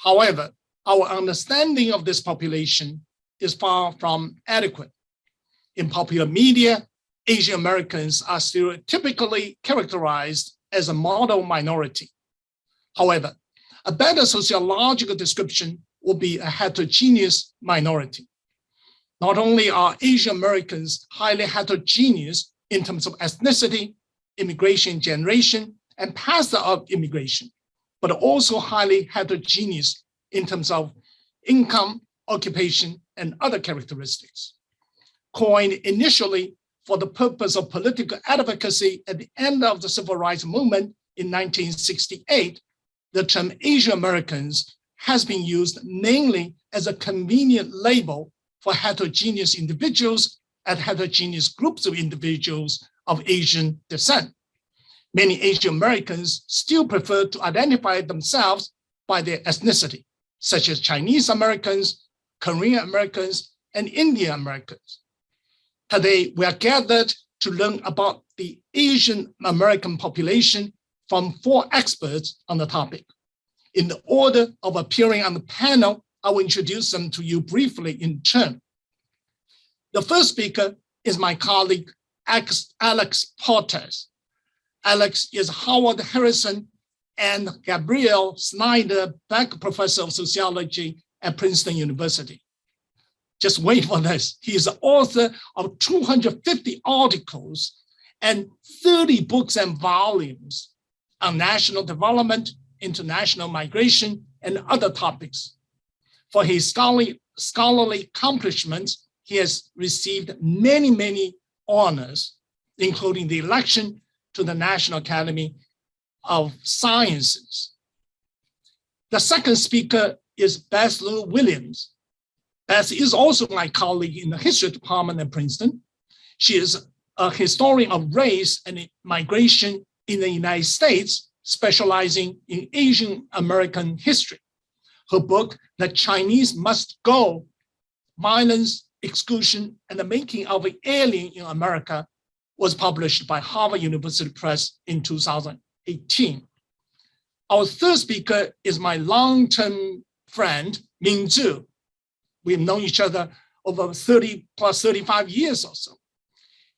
However, our understanding of this population is far from adequate. In popular media, Asian Americans are stereotypically characterized as a model minority. However, a better sociological description would be a heterogeneous minority. Not only are Asian Americans highly heterogeneous in terms of ethnicity, immigration generation, and path of immigration, but also highly heterogeneous in terms of income, occupation, and other characteristics. Coined initially for the purpose of political advocacy at the end of the Civil Rights Movement in 1968, the term Asian Americans has been used mainly as a convenient label for heterogeneous individuals and heterogeneous groups of individuals of Asian descent. Many Asian Americans still prefer to identify themselves by their ethnicity, such as Chinese Americans, Korean Americans, and Indian Americans. Today, we are gathered to learn about the Asian American population from 4 experts on the topic. In the order of appearing on the panel, I will introduce them to you briefly in turn. The first speaker is my colleague, Alex Portray. Alex is Howard Harrison and Gabrielle Snyder Beck Professor of Sociology at Princeton University. Just wait for this. He is the author of 250 articles and 30 books and volumes on national development, international migration, and other topics. For his scholarly accomplishments, he has received many honors, including the election to the National Academy of Sciences. The second speaker is Bethlehem Williams. Beth is also my colleague in the history department at Princeton. She is a historian of race and migration in the United States, specializing in Asian American history. Her book, The Chinese Must Go, Violence, Exclusion, and the Making of an Alien in America, was published by Harvard University Press in 2018. Our third speaker is my long-term friend, Ming Zhu. We've known each other over 30 plus 35 years or so.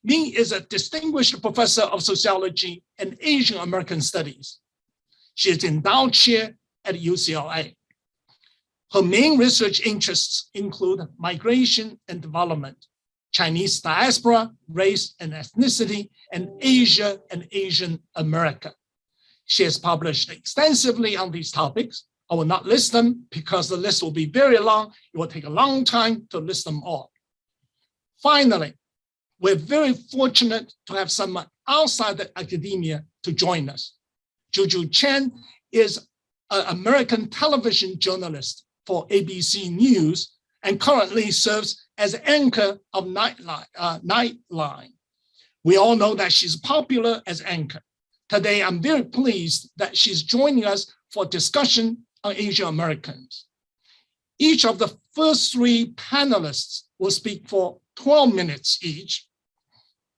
Ming is a distinguished professor of sociology and Asian American studies. She is endowed chair at UCLA. Her main research interests include migration and development, Chinese diaspora, race and ethnicity, and Asia and Asian America. She has published extensively on these topics. I will not list them because the list will be very long. It will take a long time to list them all. Finally, we're very fortunate to have someone outside the academia to join us. Juju Chen is an American television journalist for ABC News and currently serves as anchor of Nightline. We all know that she's popular as anchor. Today, I'm very pleased that she's joining us for discussion on Asian Americans. Each of the first 3 panelists will speak for 12 minutes each.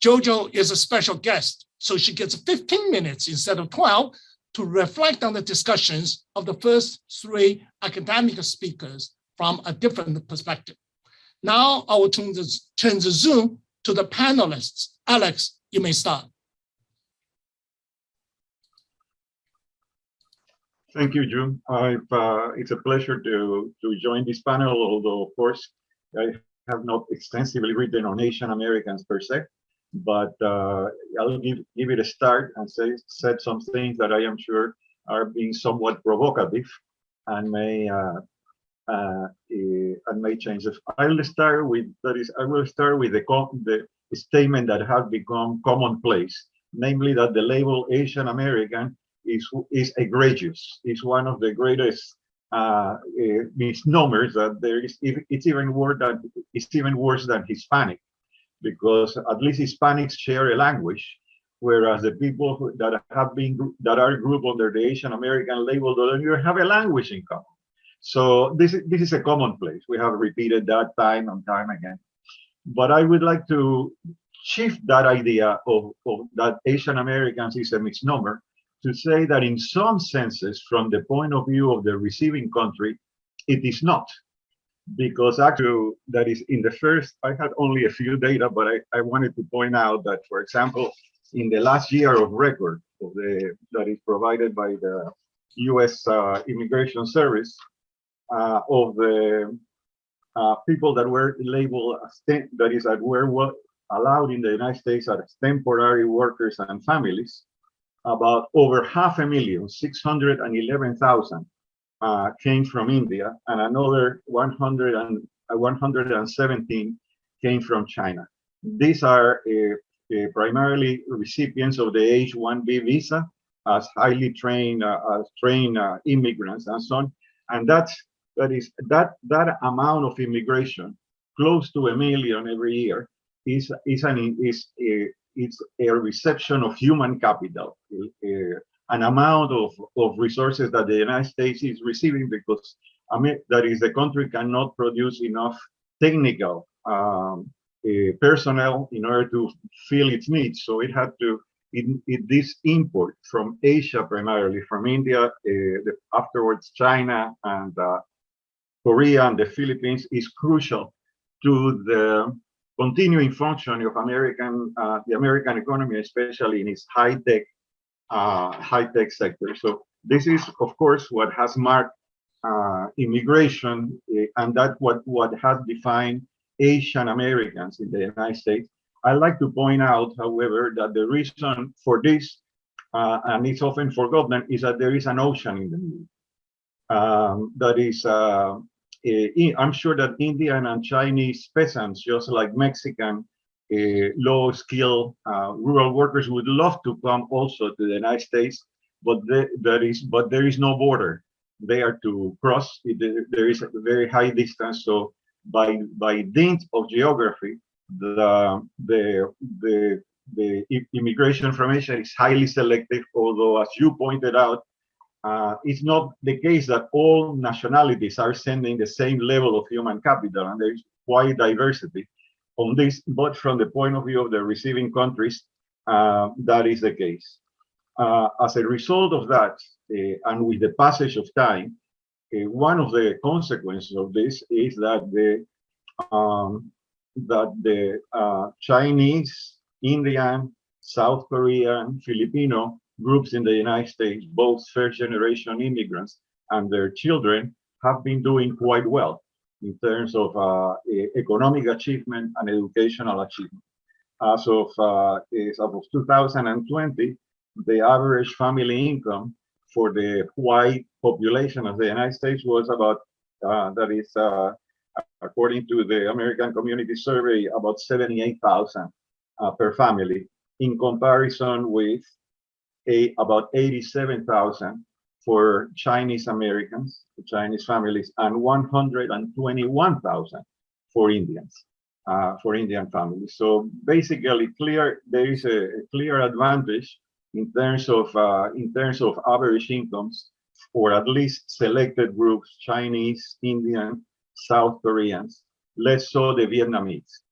Jojo is a special guest, so she gets 15 minutes instead of 12 to reflect on the discussions of the first 3 academic speakers from a different perspective. Now I will turn the Zoom to the panelists. Alex, you may start. Thank you, June. It's a pleasure to join this panel, although, of course, I have not extensively written on Asian Americans per se, but I'll give it a start and said some things that I am sure are being somewhat provocative and may change. I will start with the statement that has become commonplace, namely that the label Asian American is egregious. It's one of the greatest misnomers that there is. It's even worse than Hispanic, because at least Hispanics share a language, whereas the people that are grouped under the Asian American label don't even have a language in common. So this is a commonplace. We have repeated that time and time again. But I would like to shift that idea of that Asian Americans is a misnomer to say that in some senses, from the point of view of the receiving country, it is not. Because actually, that is in the first, I had only a few data, but I wanted to point out that, for example, in the last year of record of that is provided by the U.S. Immigration Service, of the people that were labeled as that were allowed in the United States as temporary workers and families, about over 500,000, 611,000 came from India, and another 117 came from China. These are primarily recipients of the H-1B visa as highly trained immigrants and so on. And that amount of immigration, close to 1 million every year, is a reception of human capital, an amount of resources that the United States is receiving, because that is, the country cannot produce enough technical personnel in order to fill its needs. So it had to, this import from Asia, primarily from India, afterwards China and Korea and the Philippines, is crucial to the continuing function of the American economy, especially in its high-tech sector. So this is, of course, what has marked immigration, and that what has defined Asian Americans in the United States. I like to point out, however, that the reason for this, and it's often forgotten, is that there is an ocean in the middle. That is, I'm sure that Indian and Chinese peasants, just like Mexican low-skilled rural workers, would love to come also to the United States, but there is no border. They are to cross. There is a very high distance. So by dint of geography, the immigration from Asia is highly selective. Although, as you pointed out, it's not the case that all nationalities are sending the same level of human capital, and there is quite diversity on this. But from the point of view of the receiving countries, that is the case. As a result of that, and with the passage of time, one of the consequences of this is that the Chinese, Indian, South Korean, Filipino groups in the United States, both first-generation immigrants and their children, have been doing quite well in terms of economic achievement and educational achievement. As of 2020, the average family income for the white population of the United States was about, according to the American Community Survey, about $78,000 per family, in comparison with about $87,000 for Chinese Americans, Chinese families, and $121,000 for Indians, for Indian families. So basically, there is a clear advantage in terms of average incomes for at least selected groups: Chinese, Indian, South Koreans, less so the Vietnamese.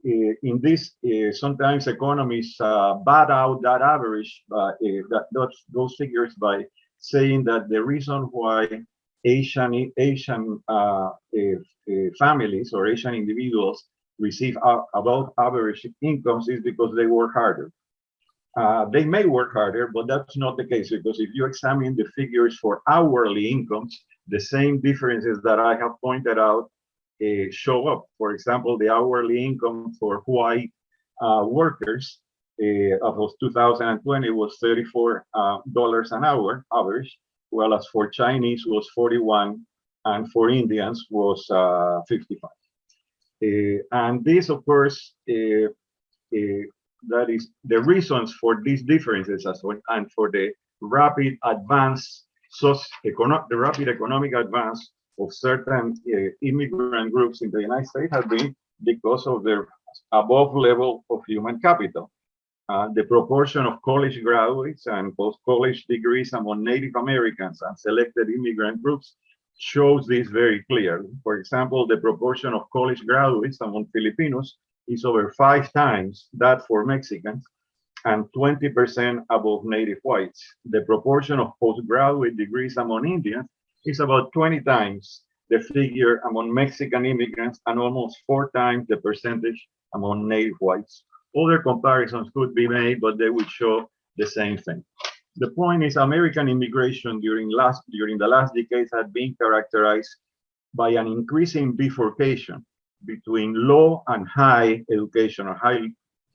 In this, sometimes economists bat out that average, those figures, by saying that the reason why Asian families or Asian individuals receive above average incomes is because they work harder. They may work harder, but that's not the case, because if you examine the figures for hourly incomes, the same differences that I have pointed out show up. For example, the hourly income for white workers of 2020 was $34 an hour average, while as for Chinese was 41, and for Indians was 55. And this, of course, that is the reasons for these differences as well, and for the rapid advance, the rapid economic advance of certain immigrant groups in the United States has been because of their above level of human capital. The proportion of college graduates and post-college degrees among Native Americans and selected immigrant groups shows this very clearly. For example, the proportion of college graduates among Filipinos is over 5 times that for Mexicans, and 20% above native whites. The proportion of postgraduate degrees among Indians is about 20 times the figure among Mexican immigrants and almost 4 times the percentage among native whites. Other comparisons could be made, but they would show the same thing. The point is American immigration during the last decades had been characterized by an increasing bifurcation between low and high education or high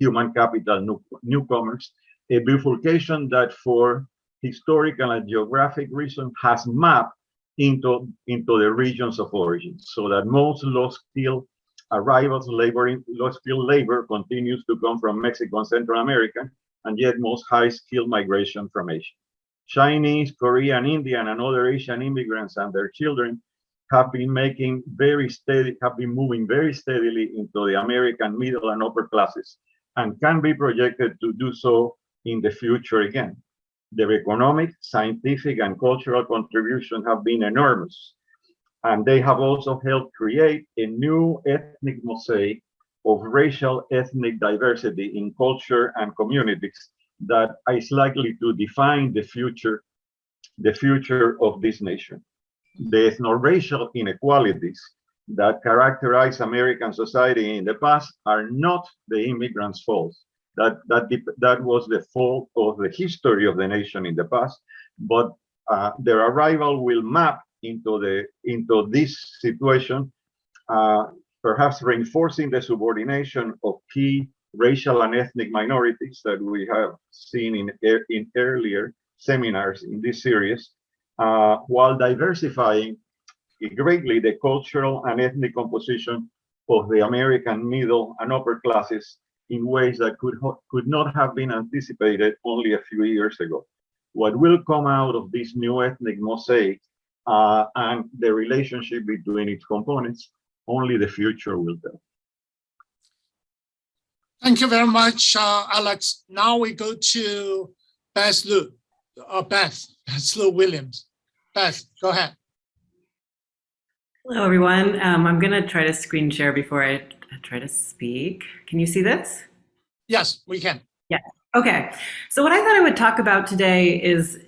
human capital newcomers, a bifurcation that for historical and geographic reasons has mapped into the regions of origin, so that most low-skilled arrivals, low-skilled labor continues to come from Mexico and Central America, and yet most high-skilled migration from Asia. Chinese, Korean, Indian, and other Asian immigrants and their children have been moving very steadily into the American middle and upper classes, and can be projected to do so in the future again. Their economic, scientific, and cultural contributions have been enormous, and they have also helped create a new ethnic mosaic of racial ethnic diversity in culture and communities that is likely to define the future of this nation. The ethno-racial inequalities that characterize American society in the past are not the immigrants' fault. That was the fault of the history of the nation in the past, but their arrival will map into this situation, perhaps reinforcing the subordination of key racial and ethnic minorities that we have seen in earlier seminars in this series, while diversifying greatly the cultural and ethnic composition of the American middle and upper classes in ways that could not have been anticipated only a few years ago. What will come out of this new ethnic mosaic and the relationship between its components, only the future will tell. Thank you very much, Alex. Now we go to Beth Williams. Beth, go ahead. Hello, everyone. I'm going to try to screen share before I try to speak. Can you see this? Yes, we can. Yeah. Okay. So what I thought I would talk about today is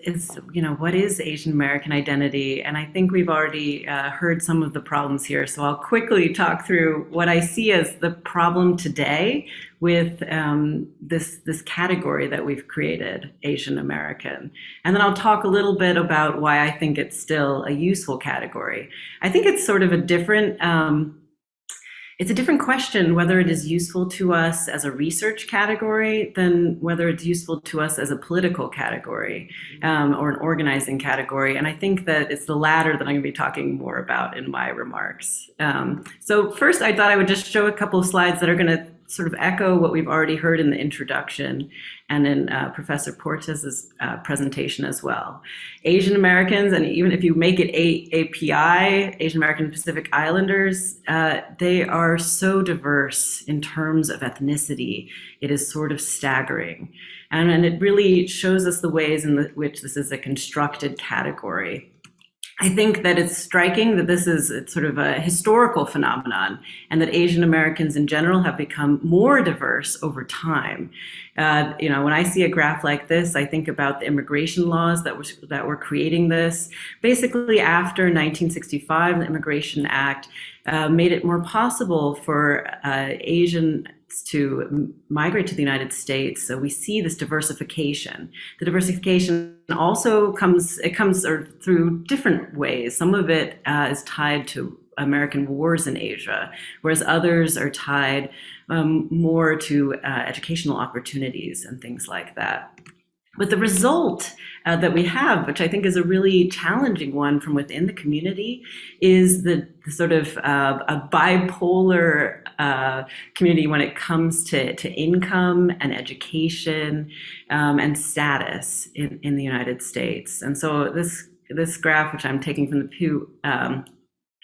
what is Asian American identity? And I think we've already heard some of the problems here. So I'll quickly talk through what I see as the problem today with this category that we've created, Asian American. And then I'll talk a little bit about why I think it's still a useful category. I think it's sort of a different question whether it is useful to us as a research category than whether it's useful to us as a political category or an organizing category. And I think that it's the latter that I'm going to be talking more about in my remarks. So first, I thought I would just show a couple of slides that are going to sort of echo what we've already heard in the introduction and in Professor Portes's presentation as well. Asian Americans, and even if you make it API, Asian American Pacific Islanders, they are so diverse in terms of ethnicity. It is sort of staggering. And it really shows us the ways in which this is a constructed category. I think that it's striking that this is sort of a historical phenomenon and that Asian Americans in general have become more diverse over time. When I see a graph like this, I think about the immigration laws that were creating this. Basically, after 1965, the Immigration Act made it more possible for Asian to migrate to the United States. So we see this diversification. The diversification also comes through different ways. Some of it is tied to American wars in Asia, whereas others are tied more to educational opportunities and things like that. But the result that we have, which I think is a really challenging one from within the community, is the sort of a bipolar community when it comes to income and education and status in the United States. And so this graph, which I'm taking from the Pew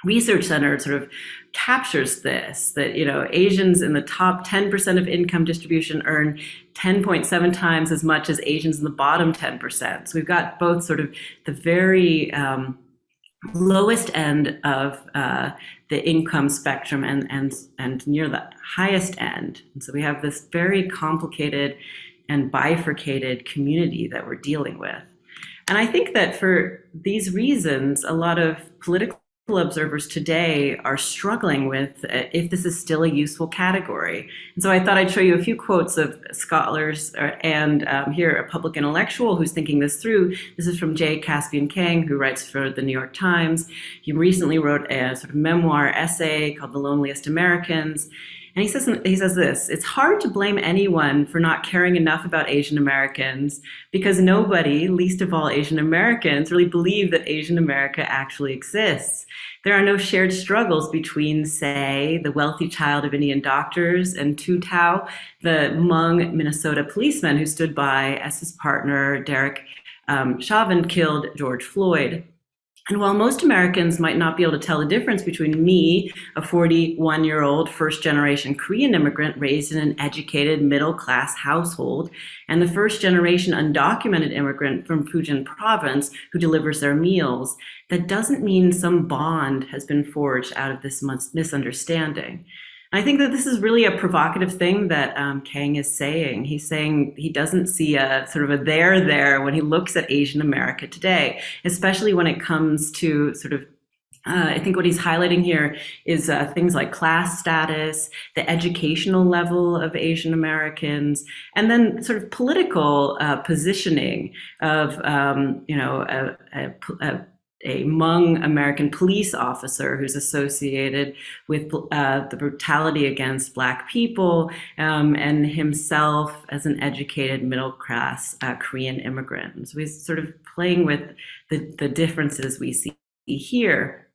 Research Center, sort of captures this, that Asians in the top 10% of income distribution earn 10.7 times as much as Asians in the bottom 10%. So we've got both sort of the very lowest end of the income spectrum and near the highest end. And so we have this very complicated and bifurcated community that we're dealing with. And I think that for these reasons, a lot of political observers today are struggling with if this is still a useful category. And so I thought I'd show you a few quotes of scholars and here a public intellectual who's thinking this through. This is from J. Caspian Kang, who writes for the New York Times. He recently wrote a sort of memoir essay called The Loneliest Americans. And he says this: it's hard to blame anyone for not caring enough about Asian Americans because nobody, least of all Asian Americans, really believe that Asian America actually exists. There are no shared struggles between, say, the wealthy child of Indian doctors and Tu Tao, the Hmong Minnesota policeman who stood by as his partner, Derek Chauvin, killed George Floyd. And while most Americans might not be able to tell the difference between me, a 41-year-old first-generation Korean immigrant raised in an educated middle-class household, and the first-generation undocumented immigrant from Fujian province who delivers their meals, that doesn't mean some bond has been forged out of this misunderstanding. I think that this is really a provocative thing that Kang is saying. He's saying he doesn't see a sort of a there when he looks at Asian America today, especially when it comes to sort of, I think what he's highlighting here is things like class status, the educational level of Asian Americans, and then sort of political positioning of, a Hmong American police officer who's associated with the brutality against Black people, and himself as an educated middle-class Korean immigrant. And so he's sort of playing with the differences we see here.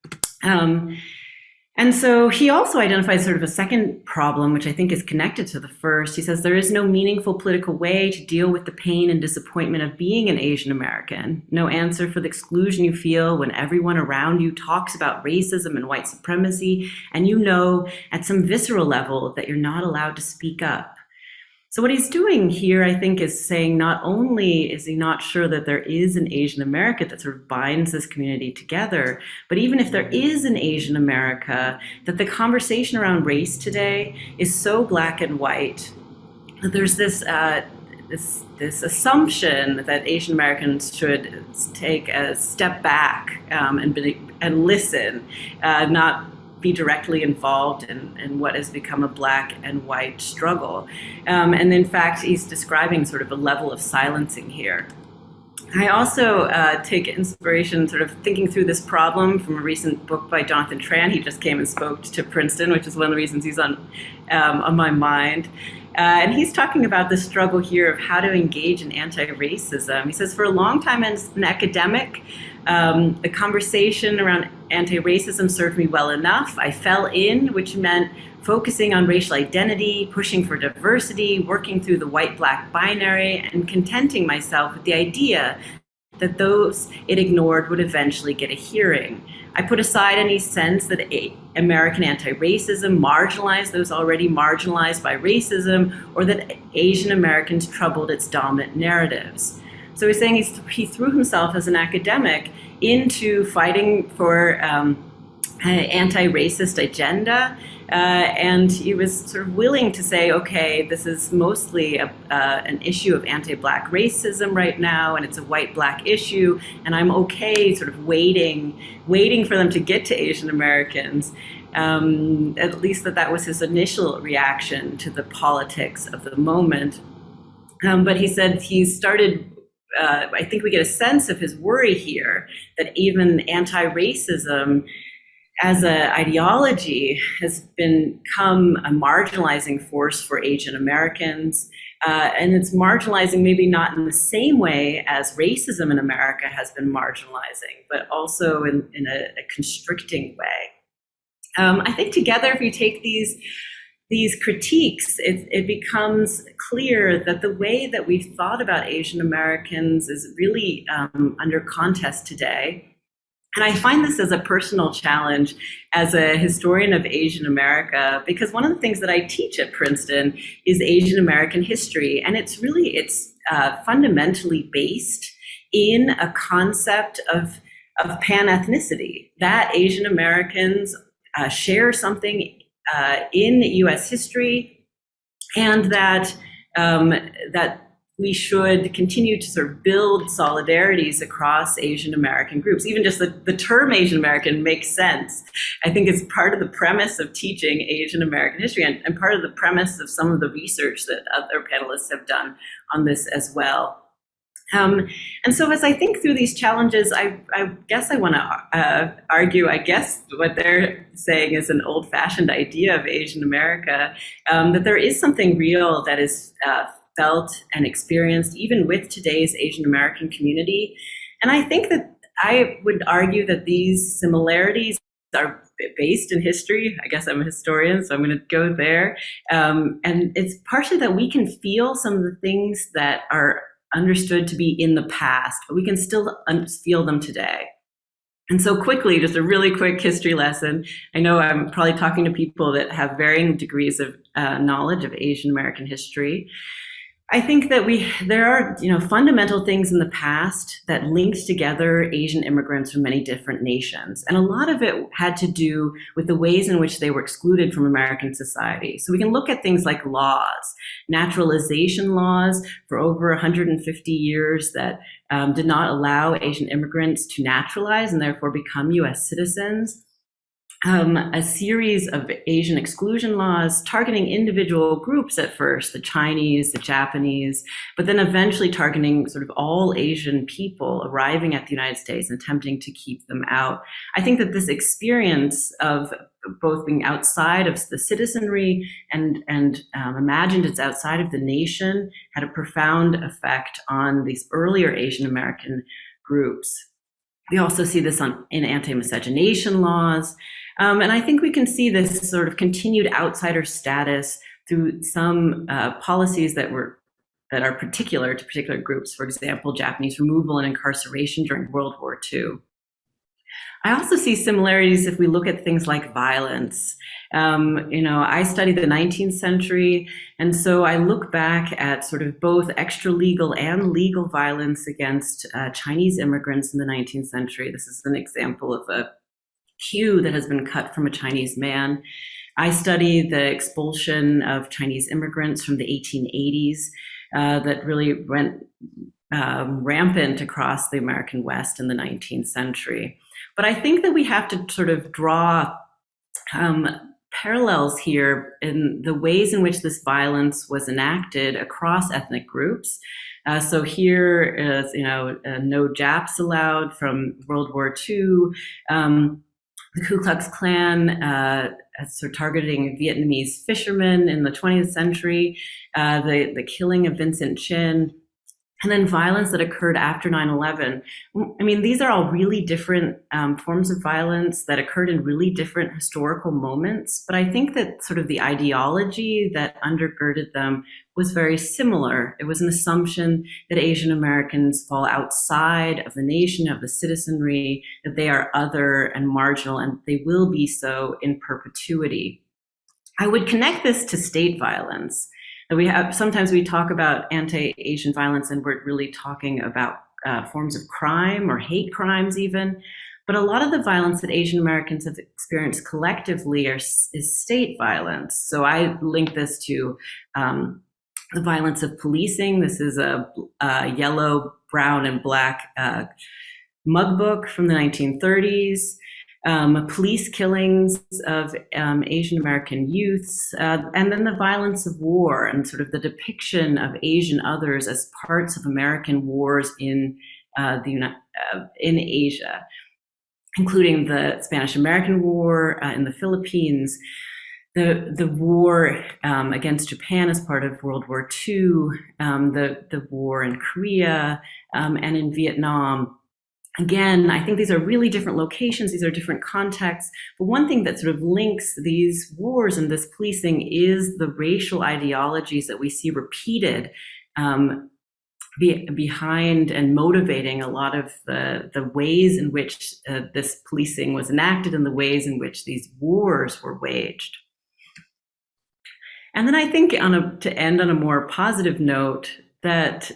And so he also identifies sort of a second problem, which I think is connected to the first. He says there is no meaningful political way to deal with the pain and disappointment of being an Asian American. No answer for the exclusion you feel when everyone around you talks about racism and white supremacy, and you know at some visceral level that you're not allowed to speak up. So what he's doing here, I think, is saying not only is he not sure that there is an Asian America that sort of binds this community together, but even if there is an Asian America, that the conversation around race today is so black and white that there's this assumption that Asian Americans should take a step back and listen, not be directly involved in what has become a black and white struggle. And in fact, he's describing sort of a level of silencing here. I also take inspiration sort of thinking through this problem from a recent book by Jonathan Tran. He just came and spoke to Princeton, which is one of the reasons he's on my mind. And he's talking about the struggle here of how to engage in anti-racism. He says, for a long time as an academic, the conversation around anti-racism served me well enough. I fell in, which meant focusing on racial identity, pushing for diversity, working through the white-black binary, and contenting myself with the idea that those it ignored would eventually get a hearing. I put aside any sense that American anti-racism marginalized those already marginalized by racism, or that Asian Americans troubled its dominant narratives. So he's saying he threw himself as an academic into fighting for an anti-racist agenda, and he was sort of willing to say, okay, this is mostly an issue of anti-Black racism right now, and it's a white-Black issue, and I'm okay sort of waiting for them to get to Asian Americans. At least that was his initial reaction to the politics of the moment. But he said he started, I think we get a sense of his worry here, that even anti-racism as an ideology has become a marginalizing force for Asian Americans. And it's marginalizing maybe not in the same way as racism in America has been marginalizing, but also in a constricting way. I think together, if you take these critiques, it becomes clear that the way that we've thought about Asian Americans is really under contest today. And I find this as a personal challenge as a historian of Asian America, because one of the things that I teach at Princeton is Asian American history. And it's fundamentally based in a concept of pan-ethnicity, that Asian Americans share something in US history, and that we should continue to sort of build solidarities across Asian American groups. Even just the term Asian American makes sense. I think it's part of the premise of teaching Asian American history and part of the premise of some of the research that other panelists have done on this as well. And so as I think through these challenges, I guess I want to argue, I guess what they're saying is an old-fashioned idea of Asian America, that there is something real that is felt and experienced even with today's Asian American community. And I think that I would argue that these similarities are based in history. I guess I'm a historian, so I'm going to go there. And it's partially that we can feel some of the things that are understood to be in the past, but we can still feel them today. And so quickly, just a really quick history lesson. I know I'm probably talking to people that have varying degrees of knowledge of Asian American history. I think that there are, fundamental things in the past that linked together Asian immigrants from many different nations. And a lot of it had to do with the ways in which they were excluded from American society. So we can look at things like laws, naturalization laws for over 150 years that did not allow Asian immigrants to naturalize and therefore become US citizens. A series of Asian exclusion laws targeting individual groups at first, the Chinese, the Japanese, but then eventually targeting sort of all Asian people arriving at the United States and attempting to keep them out. I think that this experience of both being outside of the citizenry and imagined it's outside of the nation had a profound effect on these earlier Asian American groups. We also see this in anti-miscegenation laws. And I think we can see this sort of continued outsider status through some policies that are particular to particular groups. For example, Japanese removal and incarceration during World War II. I also see similarities if we look at things like violence. I studied the 19th century, and so I look back at sort of both extra-legal and legal violence against Chinese immigrants in the 19th century. This is an example of a queue that has been cut from a Chinese man. I studied the expulsion of Chinese immigrants from the 1880s that really went rampant across the American West in the 19th century. But I think that we have to sort of draw parallels here in the ways in which this violence was enacted across ethnic groups. So here is, no Japs allowed from World War II. The Ku Klux Klan sort of targeting Vietnamese fishermen in the 20th century, the killing of Winston Chen, and then violence that occurred after 9/11. I mean, these are all really different forms of violence that occurred in really different historical moments. But I think that sort of the ideology that undergirded them was very similar. It was an assumption that Asian Americans fall outside of the nation, of the citizenry, that they are other and marginal, and they will be so in perpetuity. I would connect this to state violence. Sometimes we talk about anti-Asian violence and we're really talking about forms of crime or hate crimes even. But a lot of the violence that Asian Americans have experienced collectively is state violence. So I link this to the violence of policing. This is a yellow, brown, and black mug book from the 1930s. Police killings of Asian American youths, and then the violence of war and sort of the depiction of Asian others as parts of American wars in Asia, including the Spanish-American War in the Philippines, the war against Japan as part of World War II, the war in Korea, and in Vietnam. Again, I think these are really different locations, these are different contexts, but one thing that sort of links these wars and this policing is the racial ideologies that we see repeated behind and motivating a lot of the ways in which this policing was enacted and the ways in which these wars were waged. And then I think to end on a more positive note, that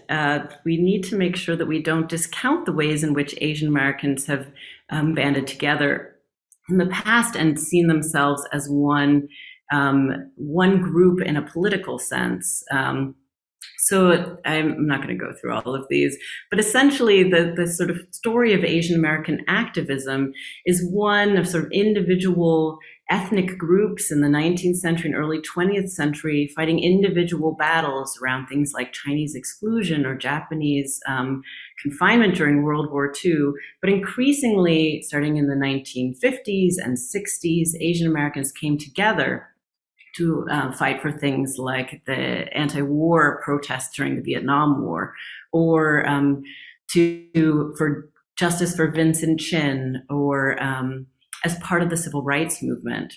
we need to make sure that we don't discount the ways in which Asian Americans have banded together in the past and seen themselves as one group in a political sense. So I'm not going to go through all of these, but essentially the sort of story of Asian American activism is one of sort of individual ethnic groups in the 19th century and early 20th century fighting individual battles around things like Chinese exclusion or Japanese confinement during World War II. But increasingly, starting in the 1950s and 60s, Asian Americans came together to fight for things like the anti-war protests during the Vietnam War, or for justice for Winston Chin, or as part of the civil rights movement.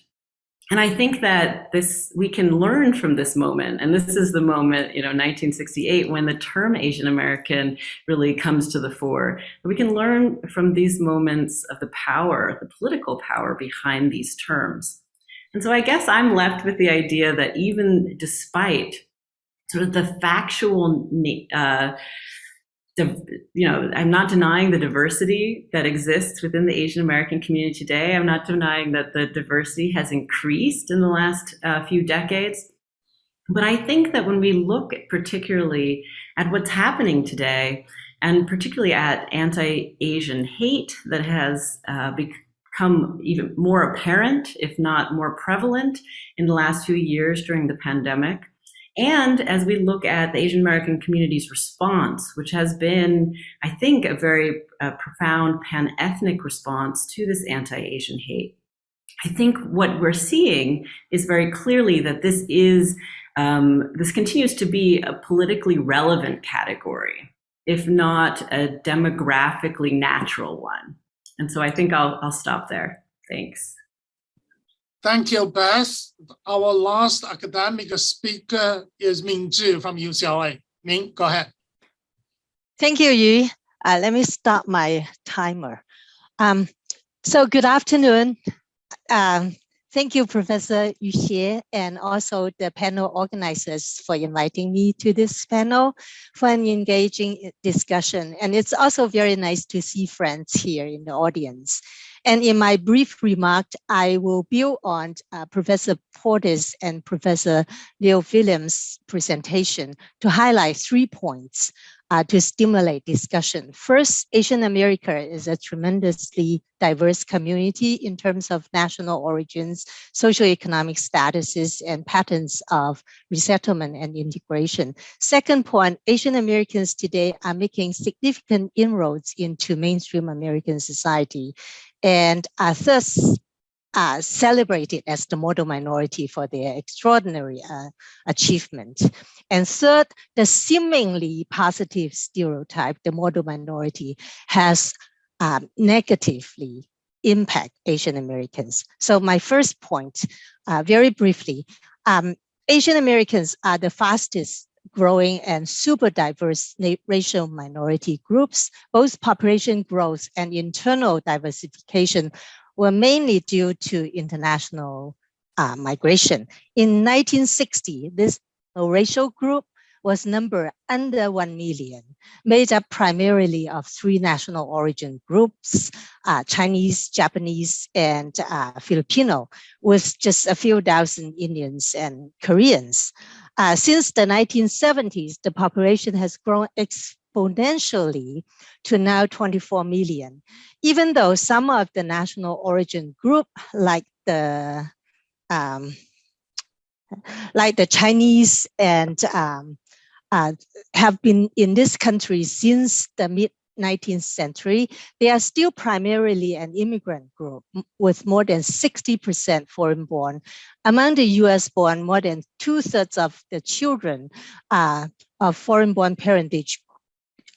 And I think that we can learn from this moment, and this is the moment, 1968, when the term Asian American really comes to the fore. We can learn from these moments of the power, the political power behind these terms. And so I guess I'm left with the idea that even despite sort of the factual, I'm not denying the diversity that exists within the Asian American community today. I'm not denying that the diversity has increased in the last few decades. But I think that when we look particularly at what's happening today, and particularly at anti-Asian hate that has become even more apparent, if not more prevalent, in the last few years during the pandemic. And as we look at the Asian American community's response, which has been, I think, a very profound pan-ethnic response to this anti-Asian hate, I think what we're seeing is very clearly that this continues to be a politically relevant category, if not a demographically natural one. And so I think I'll stop there. Thanks. Thank you, Beth. Our last academic speaker is Ming Zhu from UCLA. Ming, go ahead. Thank you, Yu. Let me start my timer. So good afternoon. Thank you, Professor Yu Xie, and also the panel organizers for inviting me to this panel for an engaging discussion. And it's also very nice to see friends here in the audience. And in my brief remark, I will build on Professor Porter's and Professor Williams' presentation to highlight 3 points to stimulate discussion. First, Asian America is a tremendously diverse community in terms of national origins, socioeconomic statuses, and patterns of resettlement and integration. Second point, Asian Americans today are making significant inroads into mainstream American society and are thus celebrated as the model minority for their extraordinary achievement. And third, the seemingly positive stereotype, the model minority, has negatively impact Asian Americans. So my first point, very briefly, Asian Americans are the fastest growing and super diverse racial minority groups. Both population growth and internal diversification were mainly due to international migration. In 1960, this racial group was numbered under 1 million, made up primarily of 3 national origin groups, Chinese, Japanese, and Filipino, with just a few thousand Indians and Koreans. Since the 1970s, the population has grown exponentially to now 24 million, even though some of the national origin group, like the Chinese and have been in this country since the mid-19th century, they are still primarily an immigrant group with more than 60% foreign-born. Among the US-born, more than 2/3 of the children of foreign-born parentage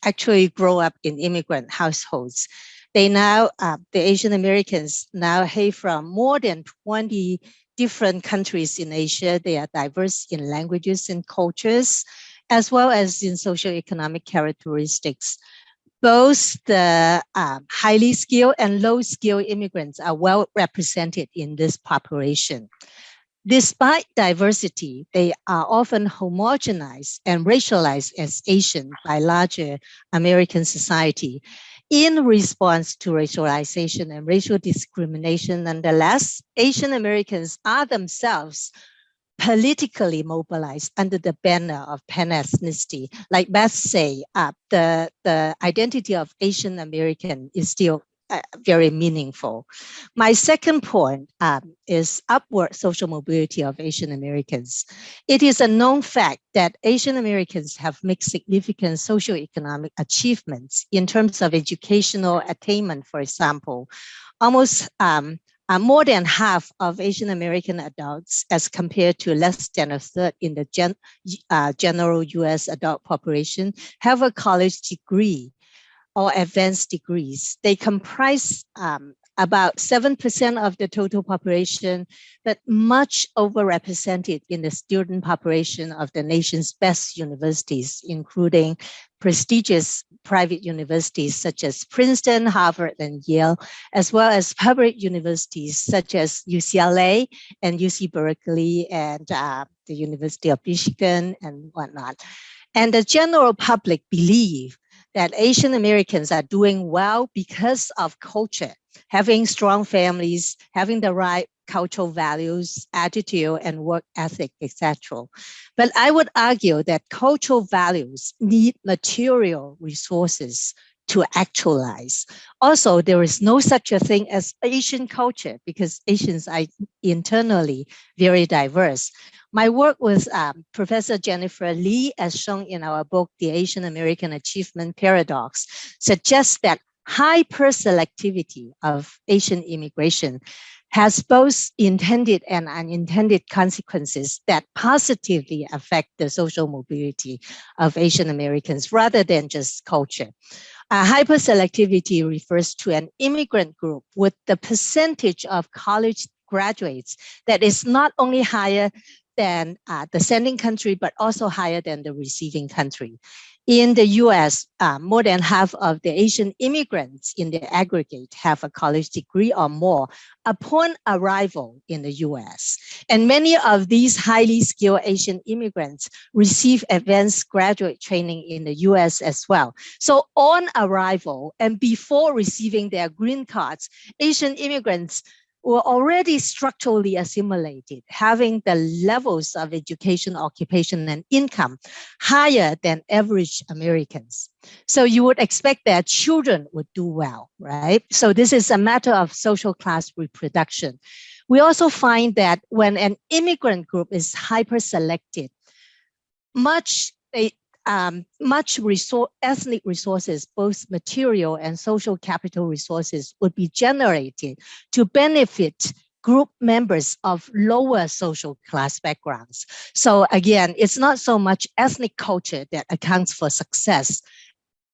actually grow up in immigrant households. They now, the Asian Americans now hail from more than 20 different countries in Asia. They are diverse in languages and cultures, as well as in socioeconomic characteristics. Both the highly skilled and low skilled immigrants are well represented in this population. Despite diversity, they are often homogenized and racialized as Asian by larger American society. In response to racialization and racial discrimination, nonetheless, Asian Americans are themselves politically mobilized under the banner of pan-ethnicity. Like Beth say, the identity of Asian American is still very meaningful. My second point is upward social mobility of Asian Americans. It is a known fact that Asian Americans have made significant socioeconomic achievements in terms of educational attainment, for example. Almost more than half of Asian American adults, as compared to less than a third in the general US adult population, have a college degree or advanced degrees. They comprise about 7% of the total population, but much overrepresented in the student population of the nation's best universities, including prestigious private universities such as Princeton, Harvard, and Yale, as well as public universities such as UCLA and UC Berkeley and the University of Michigan and whatnot. And the general public believe that Asian Americans are doing well because of culture, having strong families, having the right cultural values, attitude, and work ethic, etc. But I would argue that cultural values need material resources to actualize. Also, there is no such a thing as Asian culture because Asians are internally very diverse. My work with Professor Jennifer Lee, as shown in our book, The Asian American Achievement Paradox, suggests that hyperselectivity of Asian immigration has both intended and unintended consequences that positively affect the social mobility of Asian Americans rather than just culture. Hyperselectivity refers to an immigrant group with the percentage of college graduates that is not only higher than the sending country, but also higher than the receiving country. In the US, more than half of the Asian immigrants in the aggregate have a college degree or more upon arrival in the US. And many of these highly skilled Asian immigrants receive advanced graduate training in the US as well. So on arrival and before receiving their green cards, Asian immigrants were already structurally assimilated, having the levels of education, occupation, and income higher than average Americans. So you would expect that children would do well, right? So this is a matter of social class reproduction. We also find that when an immigrant group is hyper-selected, much ethnic resources, both material and social capital resources, would be generated to benefit group members of lower social class backgrounds. So again, it's not so much ethnic culture that accounts for success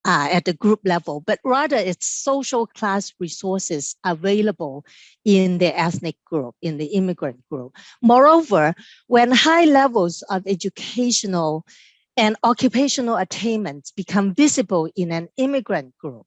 at the group level, but rather it's social class resources available in the ethnic group, in the immigrant group. Moreover, when high levels of educational and occupational attainments become visible in an immigrant group,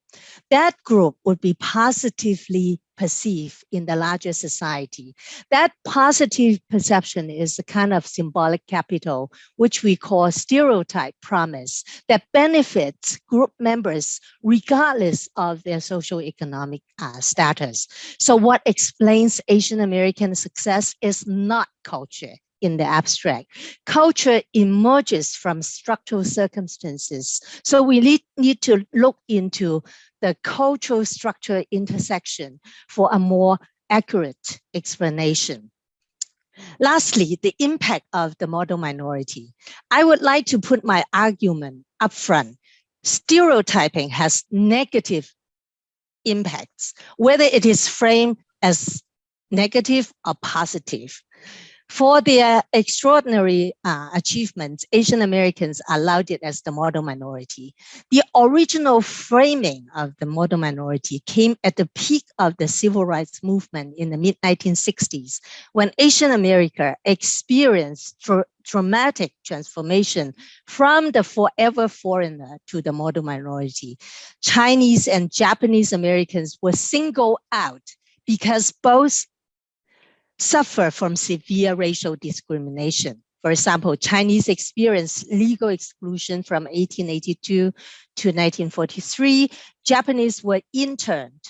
that group would be positively perceived in the larger society. That positive perception is a kind of symbolic capital, which we call stereotype promise, that benefits group members regardless of their socioeconomic status. So what explains Asian American success is not culture in the abstract. Culture emerges from structural circumstances. So we need to look into the cultural structure intersection for a more accurate explanation. Lastly, the impact of the model minority. I would like to put my argument up front. Stereotyping has negative impacts, whether it is framed as negative or positive. For their extraordinary achievements, Asian Americans are lauded as the model minority. The original framing of the model minority came at the peak of the civil rights movement in the mid-1960s, when Asian America experienced dramatic transformation from the forever foreigner to the model minority. Chinese and Japanese Americans were singled out because both suffer from severe racial discrimination. For example, Chinese experienced legal exclusion from 1882 to 1943. Japanese were interned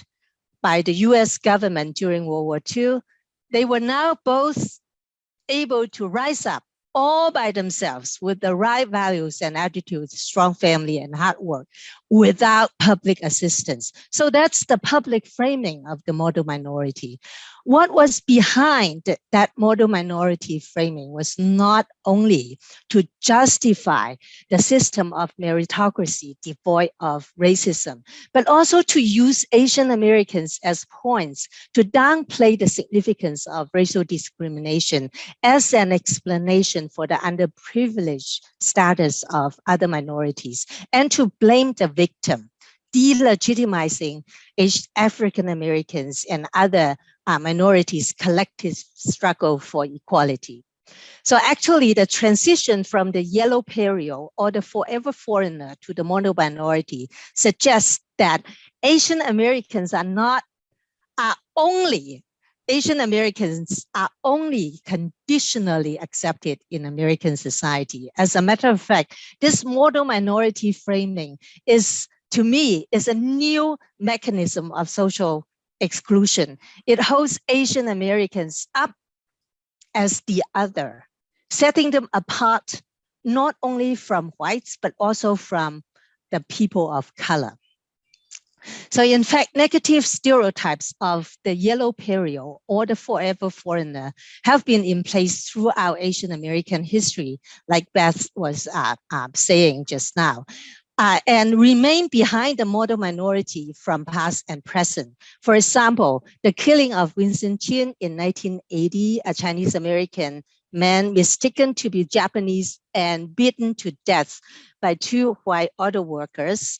by the US government during World War II. They were now both able to rise up all by themselves with the right values and attitudes, strong family and hard work without public assistance. So that's the public framing of the model minority. What was behind that model minority framing was not only to justify the system of meritocracy devoid of racism, but also to use Asian Americans as points to downplay the significance of racial discrimination as an explanation for the underprivileged status of other minorities, and to blame the victim, delegitimizing African Americans and other minorities' collective struggle for equality. So actually the transition from the yellow peril or the forever foreigner to the model minority suggests that Asian Americans are only conditionally accepted in American society. As a matter of fact, this model minority framing to me, is a new mechanism of social exclusion. It holds Asian Americans up as the other, setting them apart not only from whites, but also from the people of color. So in fact, negative stereotypes of the yellow peril or the forever foreigner have been in place throughout Asian American history, like Beth was saying just now. And remain behind the model minority from past and present. For example, the killing of Winston in 1980, a Chinese American man mistaken to be Japanese and beaten to death by two white auto workers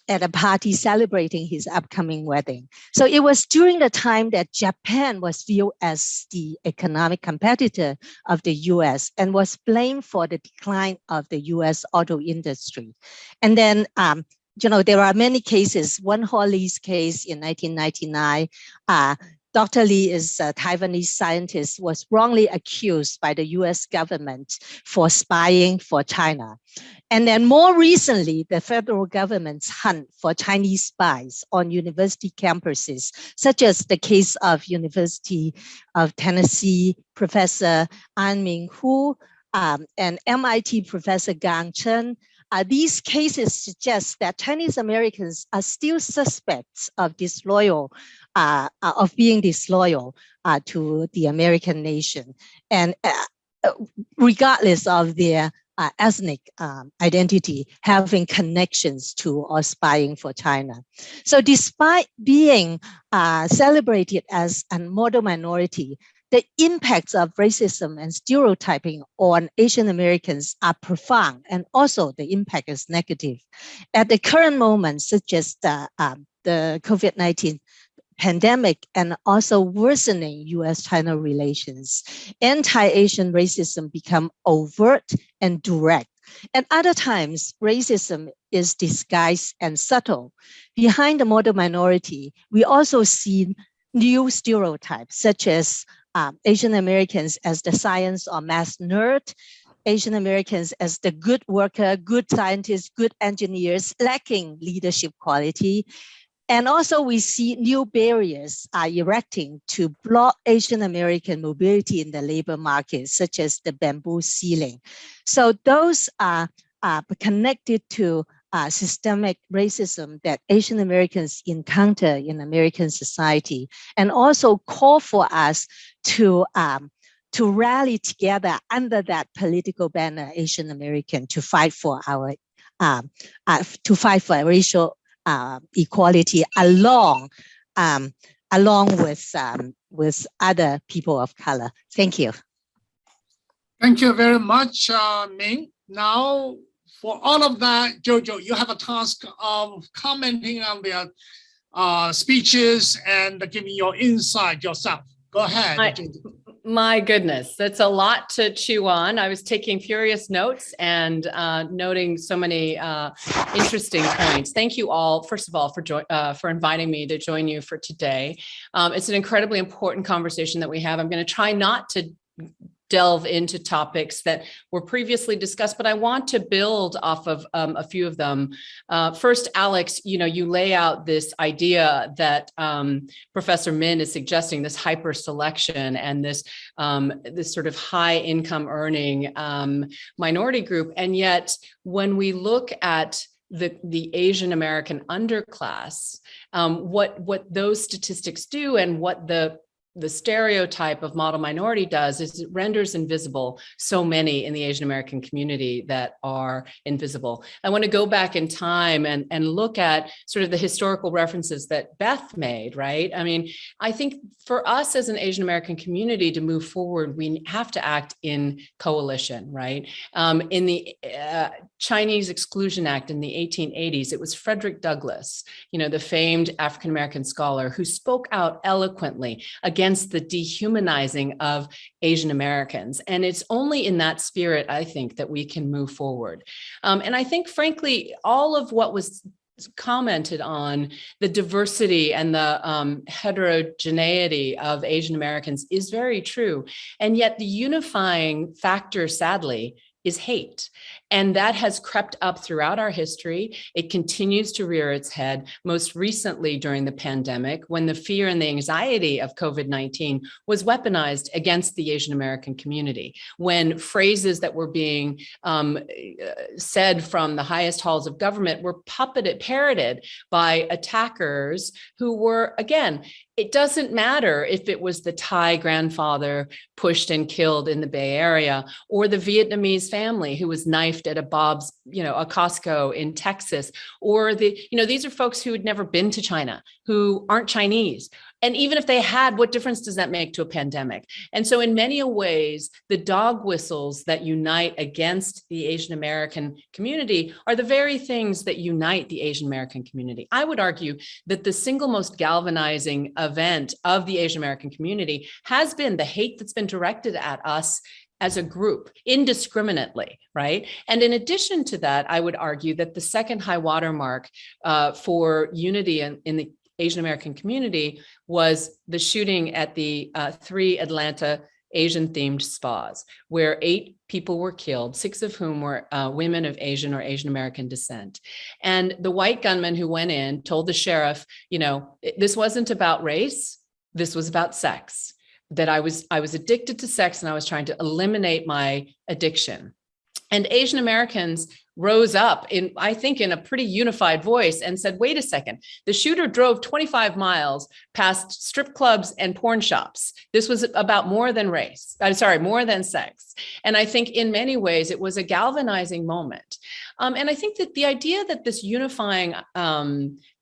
at a party celebrating his upcoming wedding. So it was during the time that Japan was viewed as the economic competitor of the US and was blamed for the decline of the US auto industry. And then, there are many cases. One Lee's case in 1999, Dr. Lee is a Taiwanese scientist, was wrongly accused by the US government for spying for China. And then more recently, the federal government's hunt for Chinese spies on university campuses, such as the case of University of Tennessee Professor An Ming Hu and MIT Professor Gang Chen. These cases suggest that Chinese Americans are still suspects of being disloyal to the American nation, and regardless of their ethnic identity, having connections to or spying for China. So despite being celebrated as a model minority, the impacts of racism and stereotyping on Asian Americans are profound, and also the impact is negative. At the current moment, such as the COVID-19 pandemic and also worsening US-China relations, anti-Asian racism become overt and direct. At other times, racism is disguised and subtle. Behind the model minority, we also see new stereotypes, such as Asian Americans as the science or math nerd, Asian Americans as the good worker, good scientists, good engineers, lacking leadership quality. And also we see new barriers are erecting to block Asian American mobility in the labor market, such as the bamboo ceiling. So those are connected to systemic racism that Asian Americans encounter in American society, and also call for us to rally together under that political banner, Asian American, to fight for racial equality along with other people of color. Thank you. Thank you very much, Ming. Now, for all of that, Jojo, you have a task of commenting on their speeches and giving your insight yourself. Go ahead, Jojo. My goodness, that's a lot to chew on. I was taking furious notes and noting so many interesting points. Thank you all, first of all, for inviting me to join you for today. It's an incredibly important conversation that we have. I'm going to try not to delve into topics that were previously discussed, but I want to build off of a few of them. First, Alex, you lay out this idea that Professor Min is suggesting, this hyper selection and this sort of high income earning minority group. And yet, when we look at the Asian American underclass, what those statistics do and what the stereotype of model minority does is it renders invisible so many in the Asian American community that are invisible. I want to go back in time and look at sort of the historical references that Beth made, right? I mean, I think for us as an Asian American community to move forward, we have to act in coalition, right? In the Chinese Exclusion Act in the 1880s, it was Frederick Douglass, the famed African American scholar, who spoke out eloquently against the dehumanizing of Asian Americans. And it's only in that spirit, I think, that we can move forward. And I think, frankly, all of what was commented on, the diversity and the heterogeneity of Asian Americans is very true. And yet the unifying factor, sadly, is hate. And that has crept up throughout our history. It continues to rear its head, most recently during the pandemic, when the fear and the anxiety of COVID-19 was weaponized against the Asian American community, when phrases that were being said from the highest halls of government were parroted by attackers who were, again, it doesn't matter if it was the Thai grandfather pushed and killed in the Bay Area, or the Vietnamese family who was knifed at a Bob's, a Costco in Texas, or these are folks who had never been to China, who aren't Chinese. And even if they had, what difference does that make to a pandemic? And so in many ways, the dog whistles that unite against the Asian American community are the very things that unite the Asian American community. I would argue that the single most galvanizing event of the Asian American community has been the hate that's been directed at us as a group indiscriminately, right? And in addition to that, I would argue that the second high watermark for unity in the Asian American community was the shooting at the 3 Atlanta Asian themed spas, where 8 people were killed, 6 of whom were women of Asian or Asian American descent. And the white gunman who went in told the sheriff, this wasn't about race, this was about sex, that I was addicted to sex and I was trying to eliminate my addiction. And Asian Americans rose up in a pretty unified voice and said, wait a second, the shooter drove 25 miles past strip clubs and porn shops. This was about more than more than sex. And I think in many ways it was a galvanizing moment. And I think that the idea that this unifying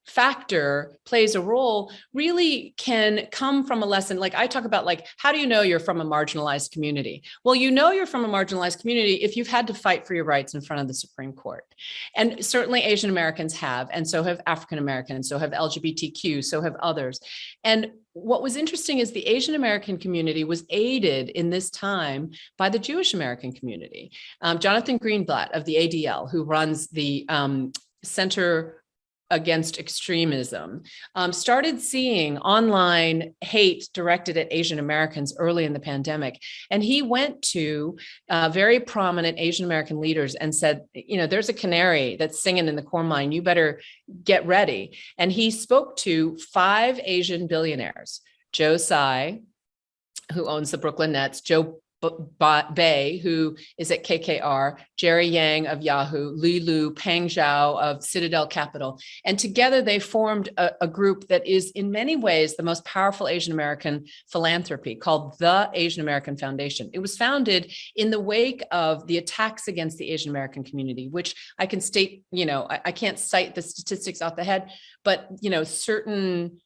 factor plays a role really can come from a lesson. Like I talk about, how do you know you're from a marginalized community? Well, you're from a marginalized community if you've had to fight for your rights in front of the Supreme Court. And certainly Asian Americans have, and so have African Americans, so have LGBTQ, so have others. And what was interesting is the Asian American community was aided in this time by the Jewish American community. Jonathan Greenblatt of the ADL, who runs the Center Against Extremism, started seeing online hate directed at Asian Americans early in the pandemic. And he went to very prominent Asian American leaders and said, there's a canary that's singing in the corn mine, you better get ready. And he spoke to 5 Asian billionaires, Joe Tsai, who owns the Brooklyn Nets, Joe Bay, who is at KKR, Jerry Yang of Yahoo, Li Lu, Peng Zhao of Citadel Capital. And together they formed a group that is in many ways the most powerful Asian American philanthropy called the Asian American Foundation. It was founded in the wake of the attacks against the Asian American community, which I can state, I can't cite the statistics off the head, but, certain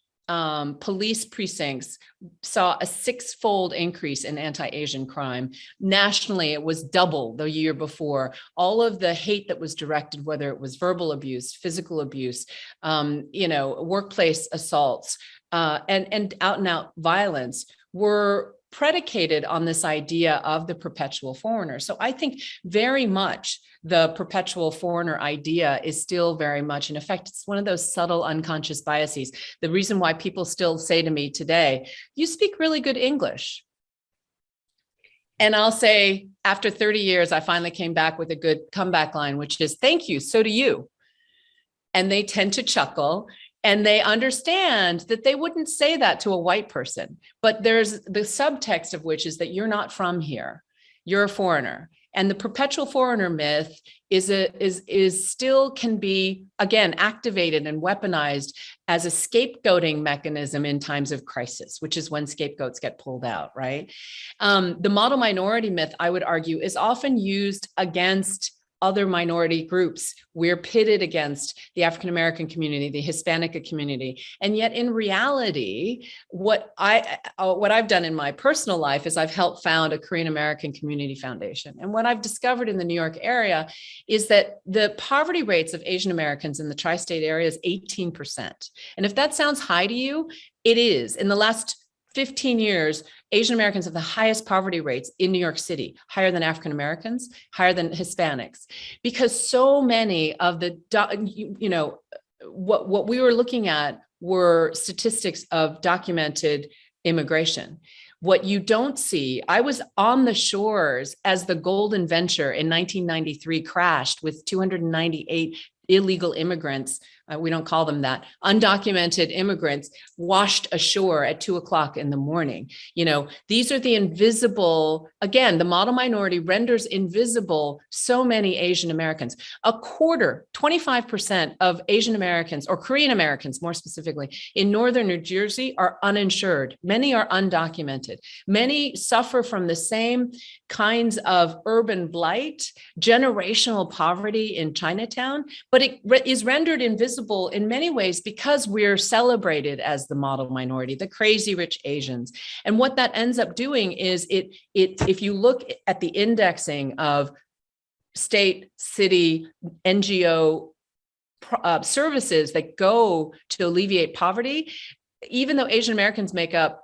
police precincts saw a 6-fold increase in anti-Asian crime. Nationally, it was double the year before. All of the hate that was directed, whether it was verbal abuse, physical abuse, workplace assaults, and out violence, were predicated on this idea of the perpetual foreigner. So I think very much the perpetual foreigner idea is still very much in effect. It's one of those subtle unconscious biases. The reason why people still say to me today, you speak really good English. And I'll say, after 30 years, I finally came back with a good comeback line, which is, thank you, so do you. And they tend to chuckle, and they understand that they wouldn't say that to a white person. But there's the subtext of which is that you're not from here. You're a foreigner. And the perpetual foreigner myth is still can be, again, activated and weaponized as a scapegoating mechanism in times of crisis, which is when scapegoats get pulled out, right? The model minority myth, I would argue, is often used against other minority groups. We're pitted against the African-American community, the Hispanic community. And yet in reality, what I've done in my personal life is I've helped found a Korean American community foundation. And what I've discovered in the New York area is that the poverty rates of Asian Americans in the tri-state area is 18%. And if that sounds high to you, it is. In the last 15 years, Asian Americans have the highest poverty rates in New York City, higher than African Americans, higher than Hispanics, because so many of the, what we were looking at were statistics of documented immigration. What you don't see, I was on the shores as the Golden Venture in 1993 crashed with 298 illegal immigrants. We don't call them that, undocumented immigrants washed ashore at 2:00 in the morning. These are the invisible, again, the model minority renders invisible so many Asian Americans. A quarter, 25% of Asian Americans, or Korean Americans more specifically, in northern New Jersey are uninsured. Many are undocumented. Many suffer from the same kinds of urban blight, generational poverty in Chinatown, but it is rendered invisible in many ways because we're celebrated as the model minority, the crazy rich Asians. And what that ends up doing is if you look at the indexing of state, city, NGO services that go to alleviate poverty, even though Asian Americans make up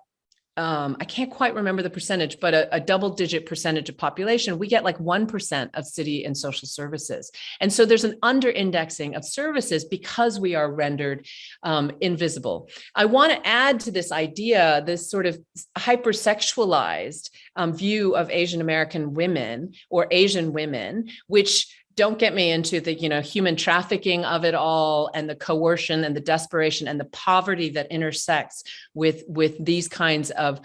I can't quite remember the percentage, but a double-digit percentage of population, we get like 1% of city and social services. And so there's an under-indexing of services because we are rendered invisible. I want to add to this idea, this sort of hypersexualized view of Asian American women or Asian women, which don't get me into the, human trafficking of it all and the coercion and the desperation and the poverty that intersects with these kinds of,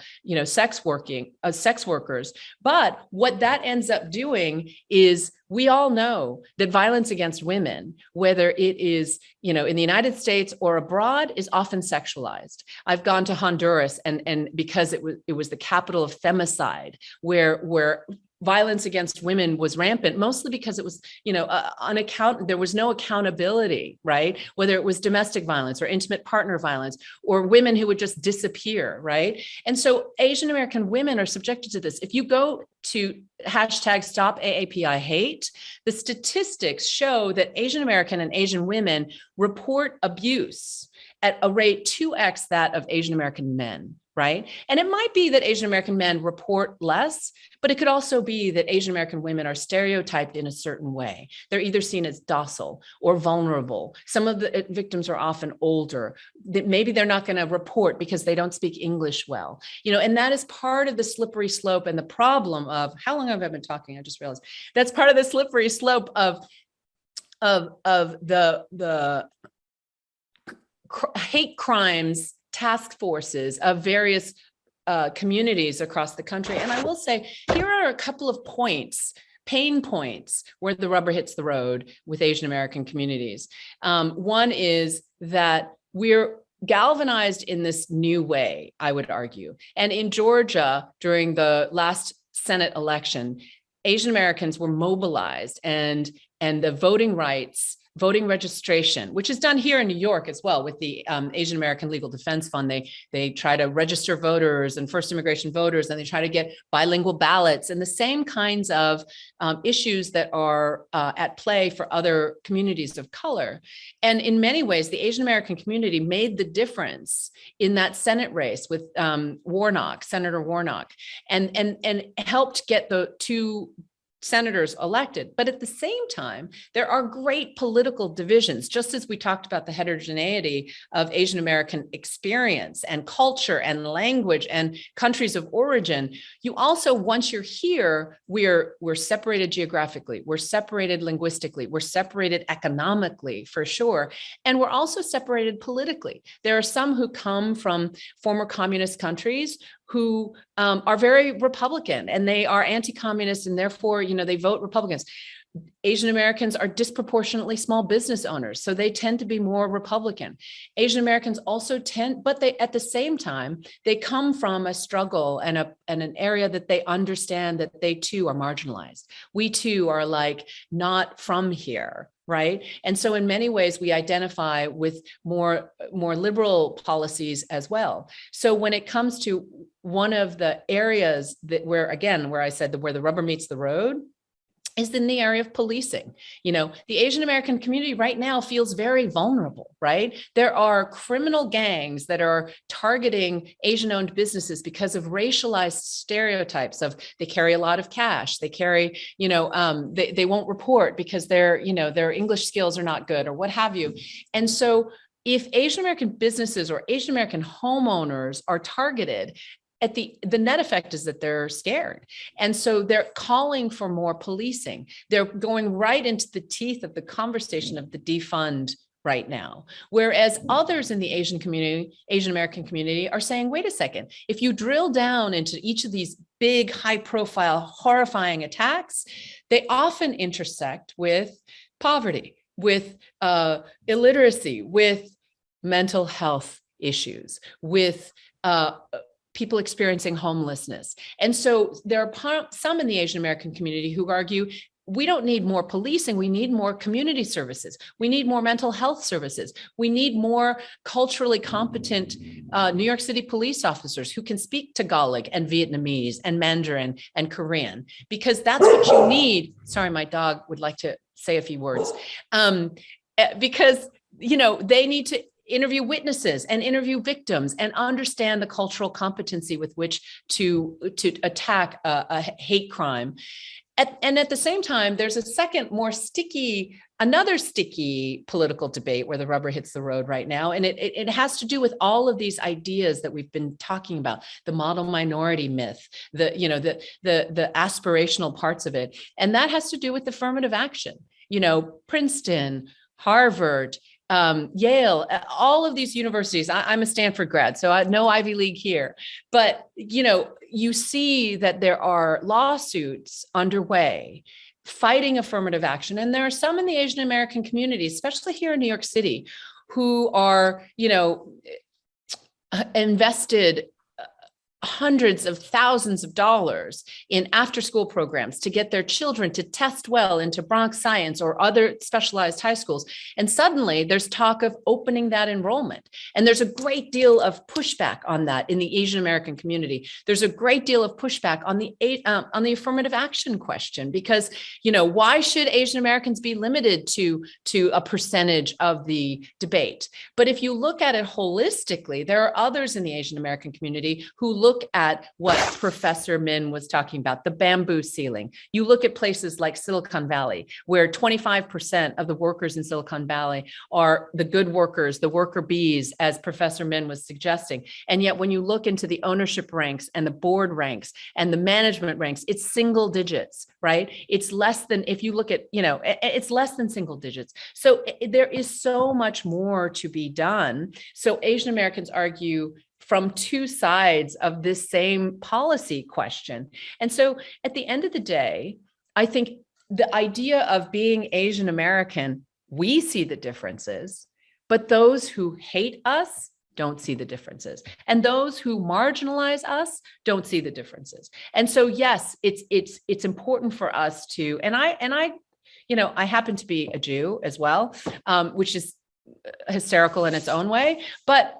sex workers. But what that ends up doing is we all know that violence against women, whether it is, in the United States or abroad, is often sexualized. I've gone to Honduras and because it was the capital of femicide, where violence against women was rampant, mostly because it was, there was no accountability, right? Whether it was domestic violence or intimate partner violence or women who would just disappear, right? And so Asian American women are subjected to this. If you go to #StopAAPIHate, the statistics show that Asian American and Asian women report abuse at a rate 2x that of Asian American men. Right. And it might be that Asian American men report less, but it could also be that Asian American women are stereotyped in a certain way. They're either seen as docile or vulnerable. Some of the victims are often older. Maybe they're not going to report because they don't speak English well. And that is part of the slippery slope and the problem of, how long have I been talking? I just realized that's part of the slippery slope of the hate crimes task forces of various communities across the country. And I will say, here are a couple of pain points where the rubber hits the road with Asian American communities. One is that we're galvanized in this new way, I would argue. And in Georgia, during the last Senate election, Asian Americans were mobilized and the voting registration, which is done here in New York as well with the Asian American Legal Defense Fund. They try to register voters and first immigration voters, and they try to get bilingual ballots and the same kinds of issues that are at play for other communities of color. And in many ways, the Asian American community made the difference in that Senate race with Senator Warnock, and helped get the two senators elected. But at the same time, there are great political divisions, just as we talked about the heterogeneity of Asian American experience and culture and language and countries of origin. You also, once you're here, we're separated geographically, we're separated linguistically, we're separated economically for sure. And we're also separated politically. There are some who come from former communist countries who are very Republican, and they are anti-communist, and therefore, they vote Republicans. Asian Americans are disproportionately small business owners, so they tend to be more Republican. Asian Americans also tend, but they, at the same time, they come from a struggle and an area that they understand that they too are marginalized. We too are like not from here. Right. And so in many ways, we identify with more liberal policies as well. So when it comes to one of the areas that where I said where the rubber meets the road, is in the area of policing. The Asian American community right now feels very vulnerable, right? There are criminal gangs that are targeting Asian-owned businesses because of racialized stereotypes of they carry a lot of cash, they carry, they won't report because their English skills are not good or what have you. And so if Asian American businesses or Asian American homeowners are targeted, the net effect is that they're scared. And so they're calling for more policing. They're going right into the teeth of the conversation of the defund right now. Whereas others in the Asian American community are saying, wait a second, if you drill down into each of these big, high profile, horrifying attacks, they often intersect with poverty, with illiteracy, with mental health issues, with people experiencing homelessness. And so there are some in the Asian American community who argue, we don't need more policing, we need more community services. We need more mental health services. We need more culturally competent New York City police officers who can speak Tagalog and Vietnamese and Mandarin and Korean, because that's what you need. Sorry, my dog would like to say a few words. Because, they need to interview witnesses and interview victims and understand the cultural competency with which to attack a hate crime. And at the same time, there's another sticky political debate where the rubber hits the road right now. And it has to do with all of these ideas that we've been talking about, the model minority myth, the aspirational parts of it. And that has to do with affirmative action. Princeton, Harvard, Yale, all of these universities. I'm a Stanford grad, so no Ivy League here. But, you see that there are lawsuits underway fighting affirmative action. And there are some in the Asian American community, especially here in New York City, who are, invested hundreds of thousands of dollars in after-school programs to get their children to test well into Bronx Science or other specialized high schools. And suddenly there's talk of opening that enrollment. And there's a great deal of pushback on that in the Asian American community. There's a great deal of pushback on the affirmative action question, because, why should Asian Americans be limited to a percentage of the debate? But if you look at it holistically, there are others in the Asian American community who look at what Professor Min was talking about, the bamboo ceiling. You look at places like Silicon Valley, where 25% of the workers in Silicon Valley are the good workers, the worker bees, as Professor Min was suggesting. And yet when you look into the ownership ranks and the board ranks and the management ranks, it's single digits, right? It's less than, if you look at, it's less than single digits. So there is so much more to be done. So Asian Americans argue from two sides of this same policy question. And so at the end of the day, I think the idea of being Asian American, we see the differences, but those who hate us don't see the differences. And those who marginalize us don't see the differences. And so, yes, it's important for us to, and I happen to be a Jew as well, which is hysterical in its own way, but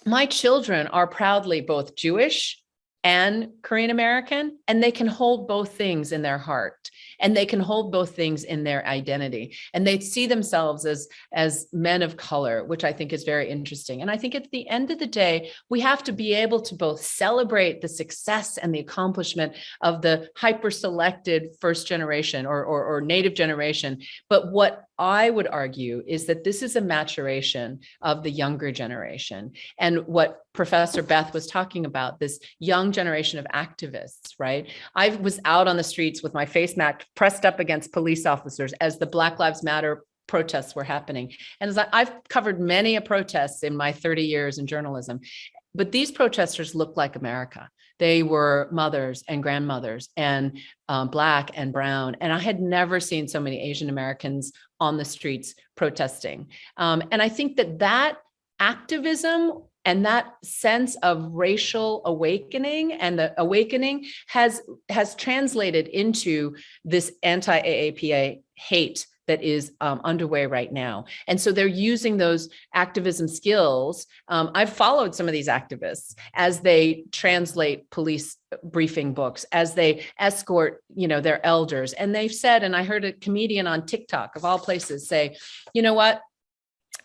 my children are proudly both Jewish and Korean American, and they can hold both things in their heart, and they can hold both things in their identity, and they see themselves as men of color, which I think is very interesting. And I think at the end of the day, we have to be able to both celebrate the success and the accomplishment of the hyper-selected first generation or native generation. But what I would argue is that this is a maturation of the younger generation. And what Professor Beth was talking about, this young generation of activists, right? I was out on the streets with my face mask pressed up against police officers as the Black Lives Matter protests were happening. And as I've covered many a protests in my 30 years in journalism, but these protesters looked like America. They were mothers and grandmothers and Black and brown. And I had never seen so many Asian Americans on the streets protesting. And I think that activism and that sense of racial awakening and the awakening has translated into this anti-AAPA hate that is underway right now. And so they're using those activism skills. I've followed some of these activists as they translate police briefing books, as they escort, their elders. And they've said, and I heard a comedian on TikTok of all places say, you know what?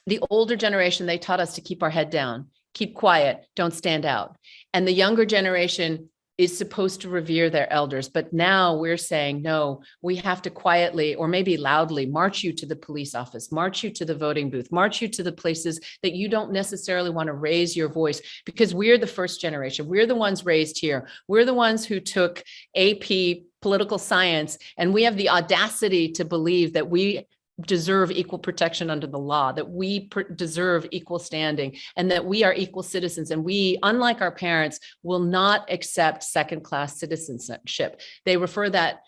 The older generation, they taught us to keep our head down, keep quiet, don't stand out. And the younger generation is supposed to revere their elders. But now we're saying, no, we have to quietly or maybe loudly march you to the police office, march you to the voting booth, march you to the places that you don't necessarily want to raise your voice, because we're the first generation. We're the ones raised here. We're the ones who took AP political science, and we have the audacity to believe that we deserve equal protection under the law, that we deserve equal standing, and that we are equal citizens. And we, unlike our parents, will not accept second-class citizenship. They refer to that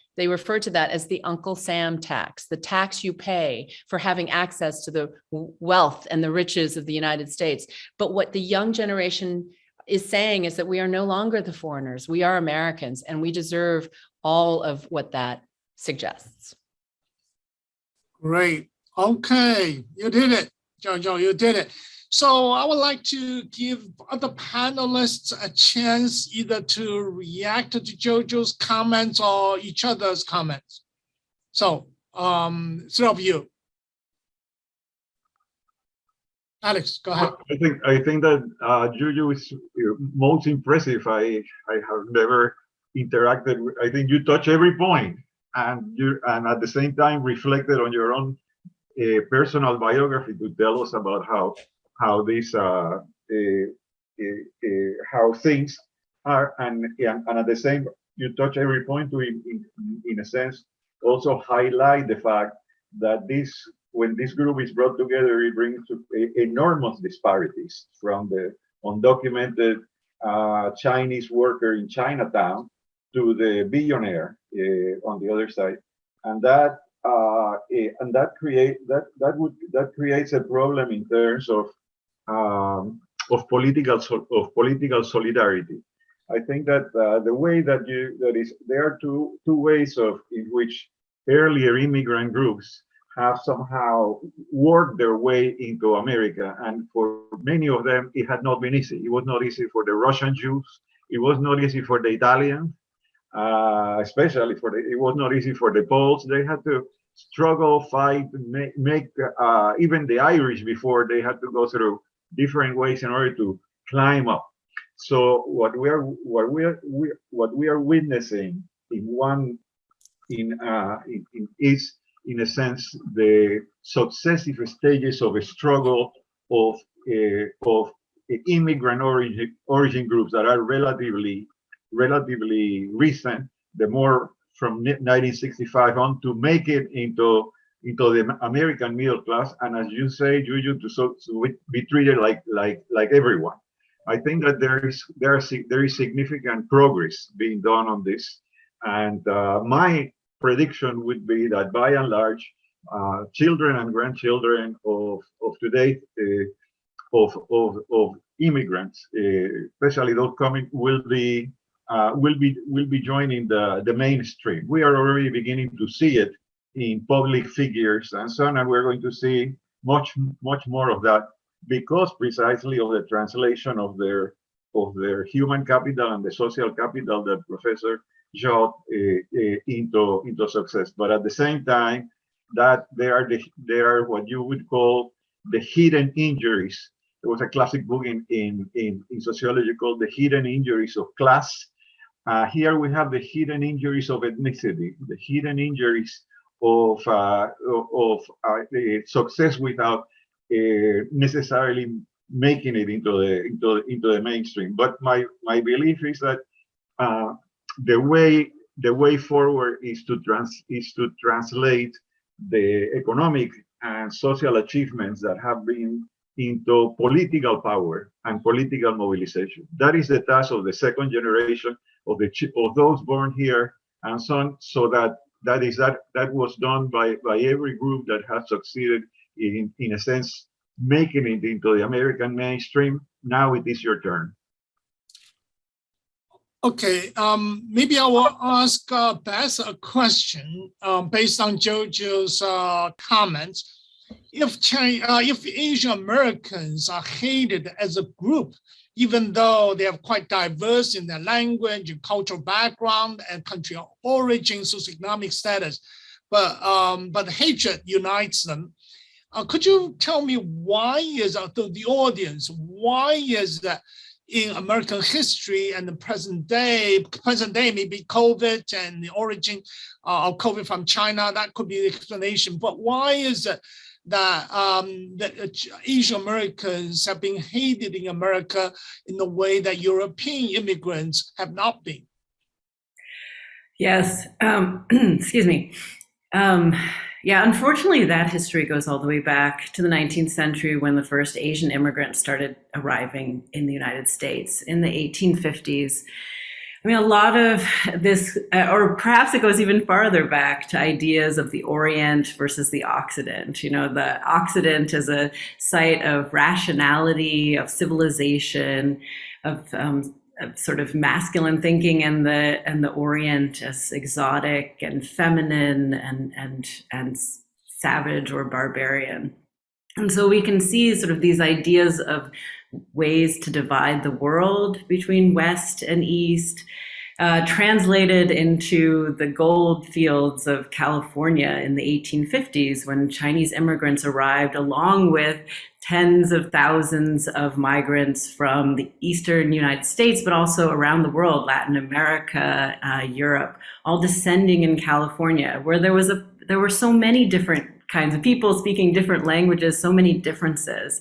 as the Uncle Sam tax, the tax you pay for having access to the wealth and the riches of the United States. But what the young generation is saying is that we are no longer the foreigners. We are Americans, and we deserve all of what that suggests. Great. Okay, you did it, Jojo, you did it. So I would like to give other panelists a chance either to react to Jojo's comments or each other's comments. So, three of you. Alex, go ahead. I think that Juju is most impressive. I have never interacted with. I think you touch every point. And at the same time reflected on your own personal biography to tell us about how things are, and at the same you touch every point to in a sense also highlight the fact that when this group is brought together, it brings enormous disparities from the undocumented Chinese worker in Chinatown to the billionaire on the other side, and that creates a problem in terms of political solidarity. I think that the way that there are two ways in which earlier immigrant groups have somehow worked their way into America, and for many of them it had not been easy. It was not easy for the Russian Jews. It was not easy for the Italians. Especially it was not easy for the Poles. They had to struggle, fight, make even the Irish before they had to go through different ways in order to climb up. So what we are witnessing is in a sense the successive stages of a struggle of immigrant origin groups that are relatively recent, the more from 1965 on, to make it into the American middle class, and as you say, Juju, to be treated like everyone. I think that there is significant progress being done on this, and my prediction would be that by and large, children and grandchildren of today of immigrants, especially those coming, will be joining the mainstream. We are already beginning to see it in public figures and so on, and we're going to see much more of that because precisely of the translation of their of their human capital and the social capital that Professor Zhou into success. But at the same time, that there are what you would call the hidden injuries. There was a classic book in sociology called The Hidden Injuries of Class. Here we have the hidden injuries of ethnicity, the hidden injuries of success without necessarily making it into the mainstream. But my belief is that the way forward is to translate the economic and social achievements that have been into political power and political mobilization. That is the task of the second generation of those born here and so on. So that was done by every group that has succeeded in a sense making it into the American mainstream. Now it is your turn. Okay, maybe I will ask Beth a question based on Jojo's comments. If Asian Americans are hated as a group, even though they are quite diverse in their language and cultural background and country of origin, socioeconomic status, but hatred unites them. Could you tell me why is the audience, why is that in American history and the present day maybe COVID and the origin of COVID from China, that could be the explanation, but why is it that Asian Americans have been hated in America in the way that European immigrants have not been? Yes, excuse me. Yeah, unfortunately, that history goes all the way back to the 19th century when the first Asian immigrants started arriving in the United States in the 1850s. I mean, a lot of this, or perhaps it goes even farther back to ideas of the Orient versus the Occident. You know, the Occident as a site of rationality, of civilization, of sort of masculine thinking, and the Orient as exotic and feminine and savage or barbarian. And so we can see sort of these ideas of ways to divide the world between West and East, translated into the gold fields of California in the 1850s when Chinese immigrants arrived along with tens of thousands of migrants from the eastern United States, but also around the world, Latin America, Europe, all descending in California, where there were so many different kinds of people speaking different languages, so many differences.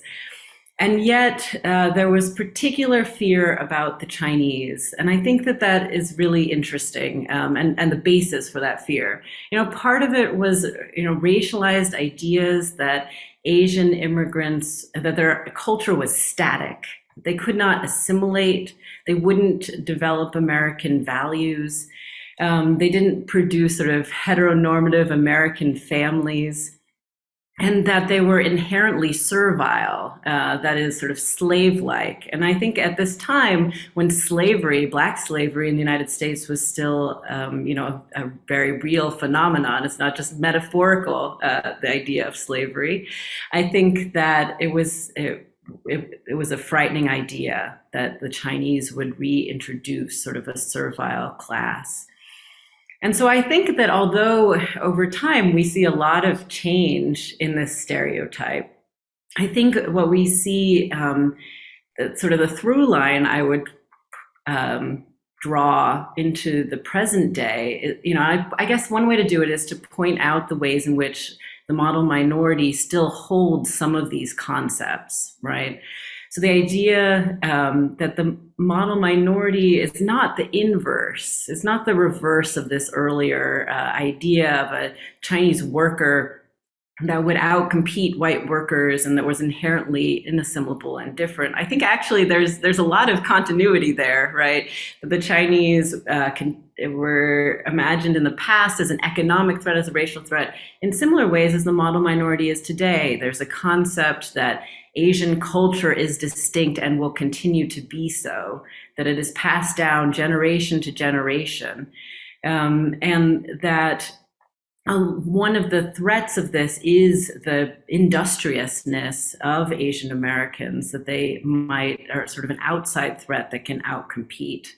And yet there was particular fear about the Chinese. And I think that is really interesting, and the basis for that fear. You know, part of it was, racialized ideas that Asian immigrants, that their culture was static. They could not assimilate. They wouldn't develop American values. They didn't produce sort of heteronormative American families. And that they were inherently servile, that is sort of slave-like. And I think at this time when slavery, Black slavery in the United States was still, a very real phenomenon, it's not just metaphorical, the idea of slavery. I think that it was a frightening idea that the Chinese would reintroduce sort of a servile class. And so I think that although over time we see a lot of change in this stereotype, I think what we see, sort of the through line I would draw into the present day, I guess one way to do it is to point out the ways in which the model minority still holds some of these concepts, right? So the idea that the model minority is not the inverse, it's not the reverse of this earlier idea of a Chinese worker that would outcompete white workers and that was inherently inassimilable and different. I think actually there's a lot of continuity there, right? The Chinese were imagined in the past as an economic threat, as a racial threat, in similar ways as the model minority is today. There's a concept that Asian culture is distinct and will continue to be so, that it is passed down generation to generation, and that One of the threats of this is the industriousness of Asian Americans, that they are sort of an outside threat that can outcompete.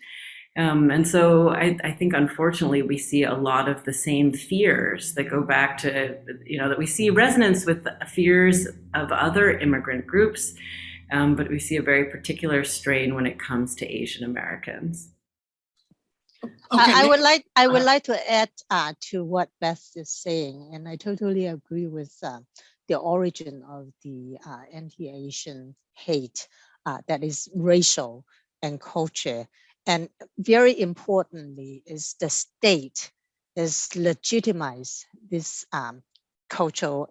And so I think, unfortunately, we see a lot of the same fears that go back to, that we see resonance with fears of other immigrant groups, but we see a very particular strain when it comes to Asian Americans. Okay, I would like to add to what Beth is saying, and I totally agree with the origin of the anti-Asian hate that is racial and culture. And very importantly is the state is legitimize this cultural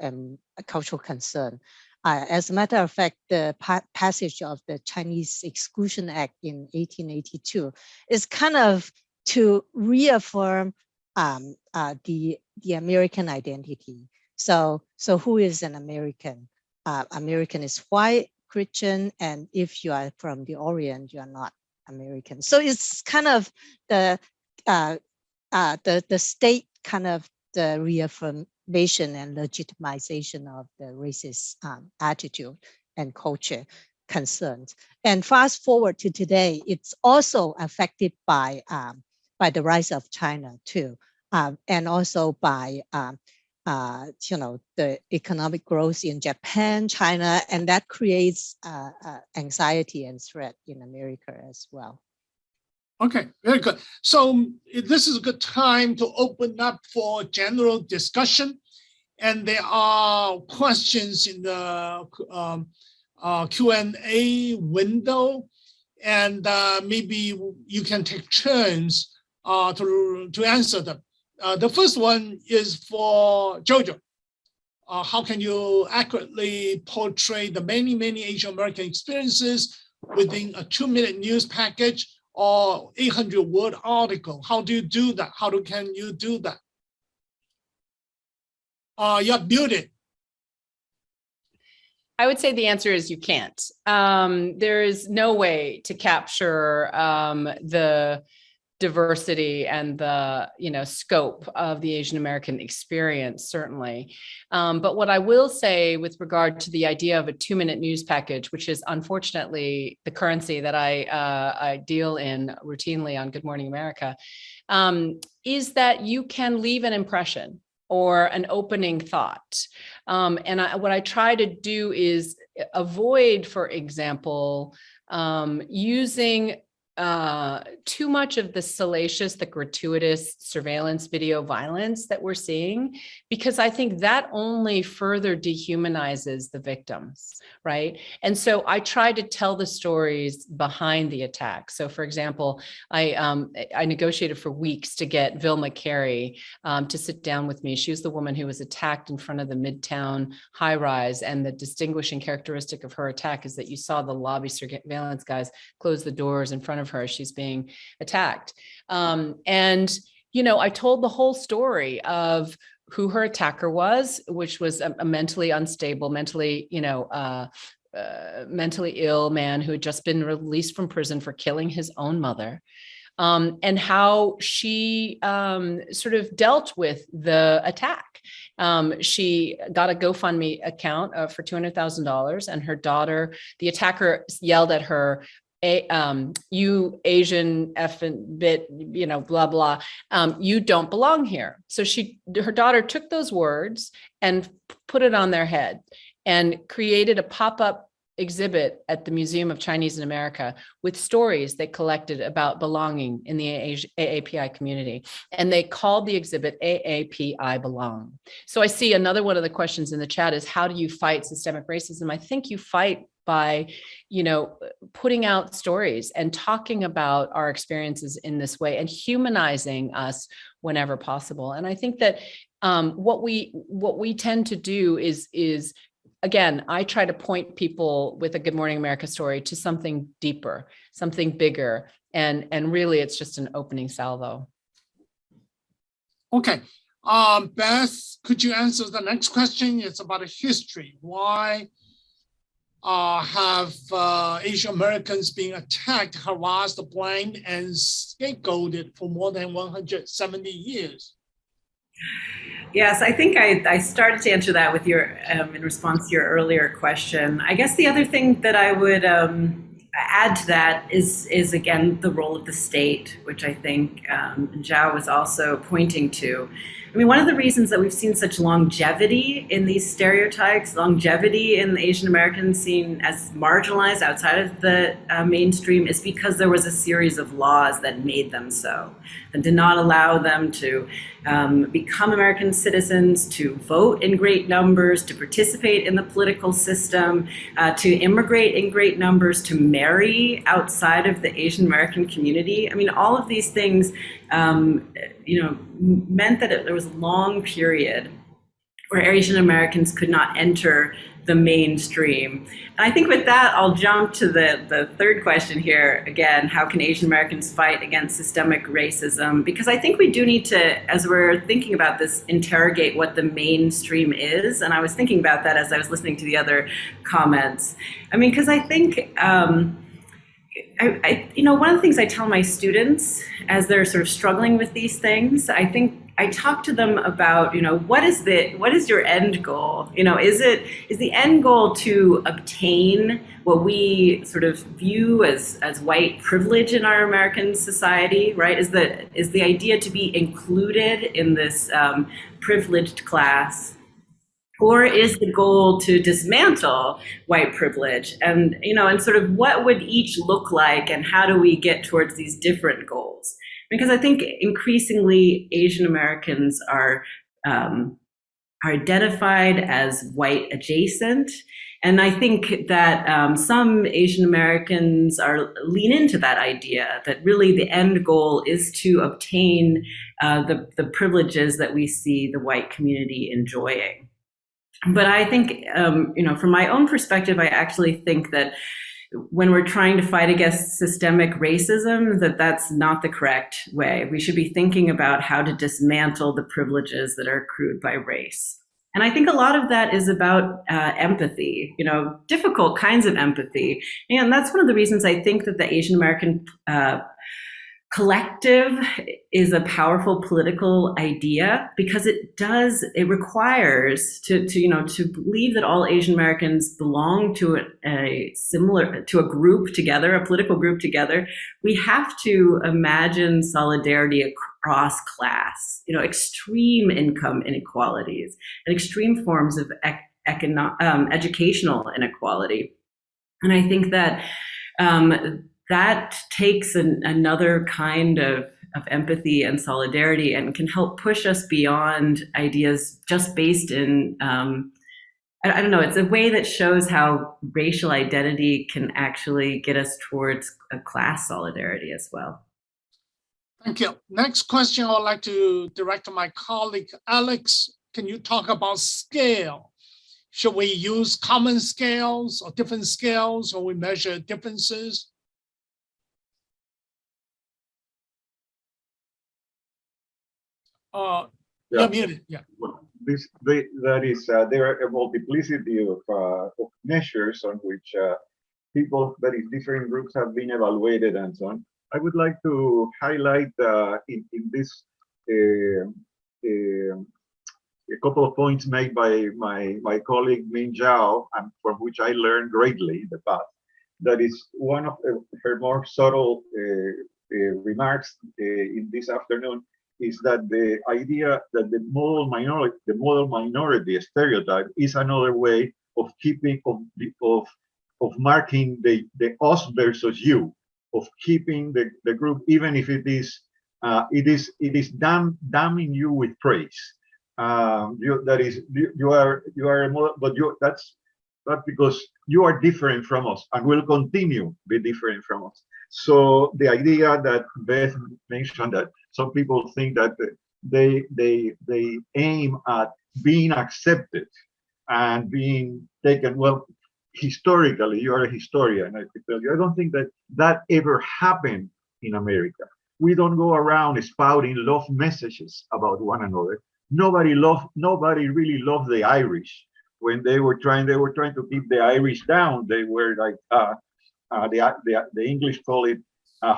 concern. As a matter of fact, the passage of the Chinese Exclusion Act in 1882 is kind of to reaffirm the American identity. So who is an American? American is white, Christian, and if you are from the Orient, you are not American. So it's kind of the state kind of the reaffirmation and legitimization of the racist attitude and culture concerns. And fast forward to today, it's also affected by the rise of China too, and also by the economic growth in Japan, China, and that creates anxiety and threat in America as well. Okay, very good. So this is a good time to open up for general discussion. And there are questions in the Q&A window. And maybe you can take turns to answer them. The first one is for Jojo. How can you accurately portray the many Asian American experiences within a 2-minute news package or 800-word article? How do you do that? Can you do that? You're muted. I would say the answer is you can't. There is no way to capture the diversity and the scope of the Asian American experience, certainly. But what I will say with regard to the idea of a 2-minute news package, which is unfortunately the currency that I deal in routinely on Good Morning America, is that you can leave an impression or an opening thought. And what I try to do is avoid, for example, using too much of the salacious, the gratuitous surveillance video violence that we're seeing, because I think that only further dehumanizes the victims, right? And so I try to tell the stories behind the attack. So for example, I negotiated for weeks to get Vilma Carey to sit down with me. She was the woman who was attacked in front of the Midtown high rise. And the distinguishing characteristic of her attack is that you saw the lobby surveillance guys close the doors in front of her as she's being attacked. And, I told the whole story of who her attacker was, which was a mentally unstable, mentally ill man who had just been released from prison for killing his own mother. And how she sort of dealt with the attack. She got a GoFundMe account for $200,000, and her daughter, the attacker, yelled at her, you Asian effing bit, blah, blah, you don't belong here. So her daughter took those words and put it on their head and created a pop-up exhibit at the Museum of Chinese in America with stories they collected about belonging in the AAPI community. And they called the exhibit AAPI Belong. So I see another one of the questions in the chat is, how do you fight systemic racism? I think you fight by, putting out stories and talking about our experiences in this way and humanizing us whenever possible. And I think that what we tend to do is again, I try to point people with a Good Morning America story to something deeper, something bigger, and really it's just an opening salvo. Okay, Beth, could you answer the next question? It's about a history. Why have Asian Americans being attacked, harassed, blamed, and scapegoated for more than 170 years? Yes, I think I started to answer that with your in response to your earlier question. I guess the other thing that I would add to that is again the role of the state, which I think Zhao was also pointing to. I mean, one of the reasons that we've seen such longevity in these stereotypes, longevity in the Asian Americans seen as marginalized outside of the mainstream, is because there was a series of laws that made them so, and did not allow them to become American citizens, to vote in great numbers, to participate in the political system, to immigrate in great numbers, to marry outside of the Asian American community. I mean, all of these things meant that there was a long period where Asian Americans could not enter the mainstream. And I think with that, I'll jump to the third question here. Again, how can Asian Americans fight against systemic racism? Because I think we do need to, as we're thinking about this, interrogate what the mainstream is. And I was thinking about that as I was listening to the other comments. I mean, because I think, one of the things I tell my students as they're sort of struggling with these things, I think I talk to them about, what is your end goal? Is the end goal to obtain what we sort of view as white privilege in our American society, right? Is the idea to be included in this privileged class? Or is the goal to dismantle white privilege? And, and sort of what would each look like, and how do we get towards these different goals? Because I think increasingly Asian Americans are identified as white adjacent. And I think that some Asian Americans lean into that idea that really the end goal is to obtain the privileges that we see the white community enjoying. But I think, from my own perspective, I actually think that when we're trying to fight against systemic racism, that's not the correct way. We should be thinking about how to dismantle the privileges that are accrued by race. And I think a lot of that is about empathy, difficult kinds of empathy. And that's one of the reasons I think that the Asian American collective is a powerful political idea, because it requires to believe that all Asian Americans belong to a group together, a political group together. We have to imagine solidarity across class, extreme income inequalities and extreme forms of educational inequality. And I think that that takes another kind of empathy and solidarity, and can help push us beyond ideas just based in, I don't know, it's a way that shows how racial identity can actually get us towards a class solidarity as well. Thank you. Next question I would like to direct to my colleague, Alex. Can you talk about scale? Should we use common scales or different scales, or we measure differences? You're muted. Yeah. There are a multiplicity of measures on which people, that is, different groups have been evaluated and so on. I would like to highlight in this a couple of points made by my colleague Min Zhao, and from which I learned greatly in the past. That is one of her more subtle remarks in this afternoon, is that the idea that the model minority stereotype is another way of keeping of marking the us versus you, of keeping the group, even if it is damning you with praise. You are a model, but that's because you are different from us and will continue to be different from us. So the idea that Beth mentioned, that some people think that they aim at being accepted and being taken, well, historically, you are a historian, I can tell you, I don't think that ever happened in America. We don't go around spouting love messages about one another. Nobody really loved the Irish when they were trying to keep the Irish down. They were like the English call it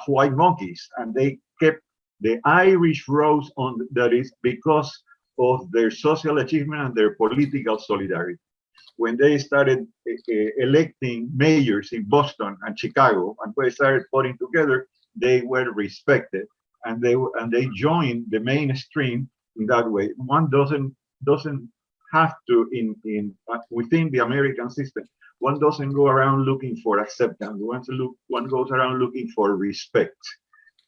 white monkeys, and they kept the Irish rose on. That is because of their social achievement and their political solidarity. When they started electing mayors in Boston and Chicago, and when they started putting together, they were respected, and they joined the mainstream in that way. One doesn't have to within the American system. One doesn't go around looking for acceptance. One goes around looking for respect,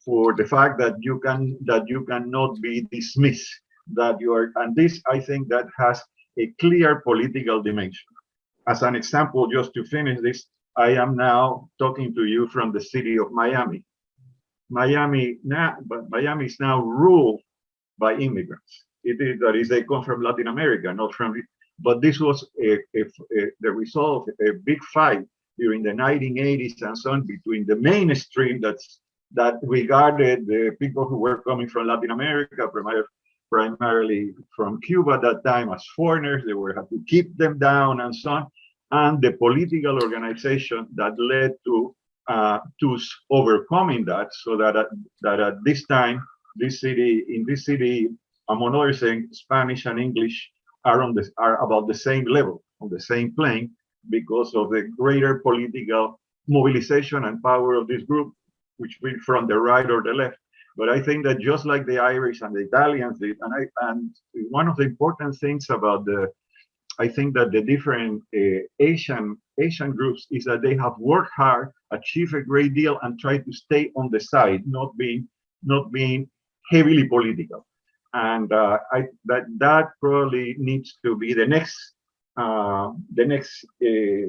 for the fact that you cannot be dismissed, that you are, and this, I think, that has a clear political dimension. As an example, just to finish this, I am now talking to you from the city of Miami. Miami is now ruled by immigrants. They come from Latin America, not from. But this was the result of a big fight during the 1980s and so on between the mainstream that regarded the people who were coming from Latin America, primarily from Cuba at that time, as foreigners. They had to keep them down and so on, and the political organization that led to overcoming that, so that at this time, in this city, among other things, Spanish and English are about the same level, on the same plane, because of the greater political mobilization and power of this group, which be from the right or the left. But I think that just like the Irish and the Italians did, and one of the important things about I think that the different Asian groups is that they have worked hard, achieved a great deal, and tried to stay on the side, not being heavily political. And that probably needs to be the next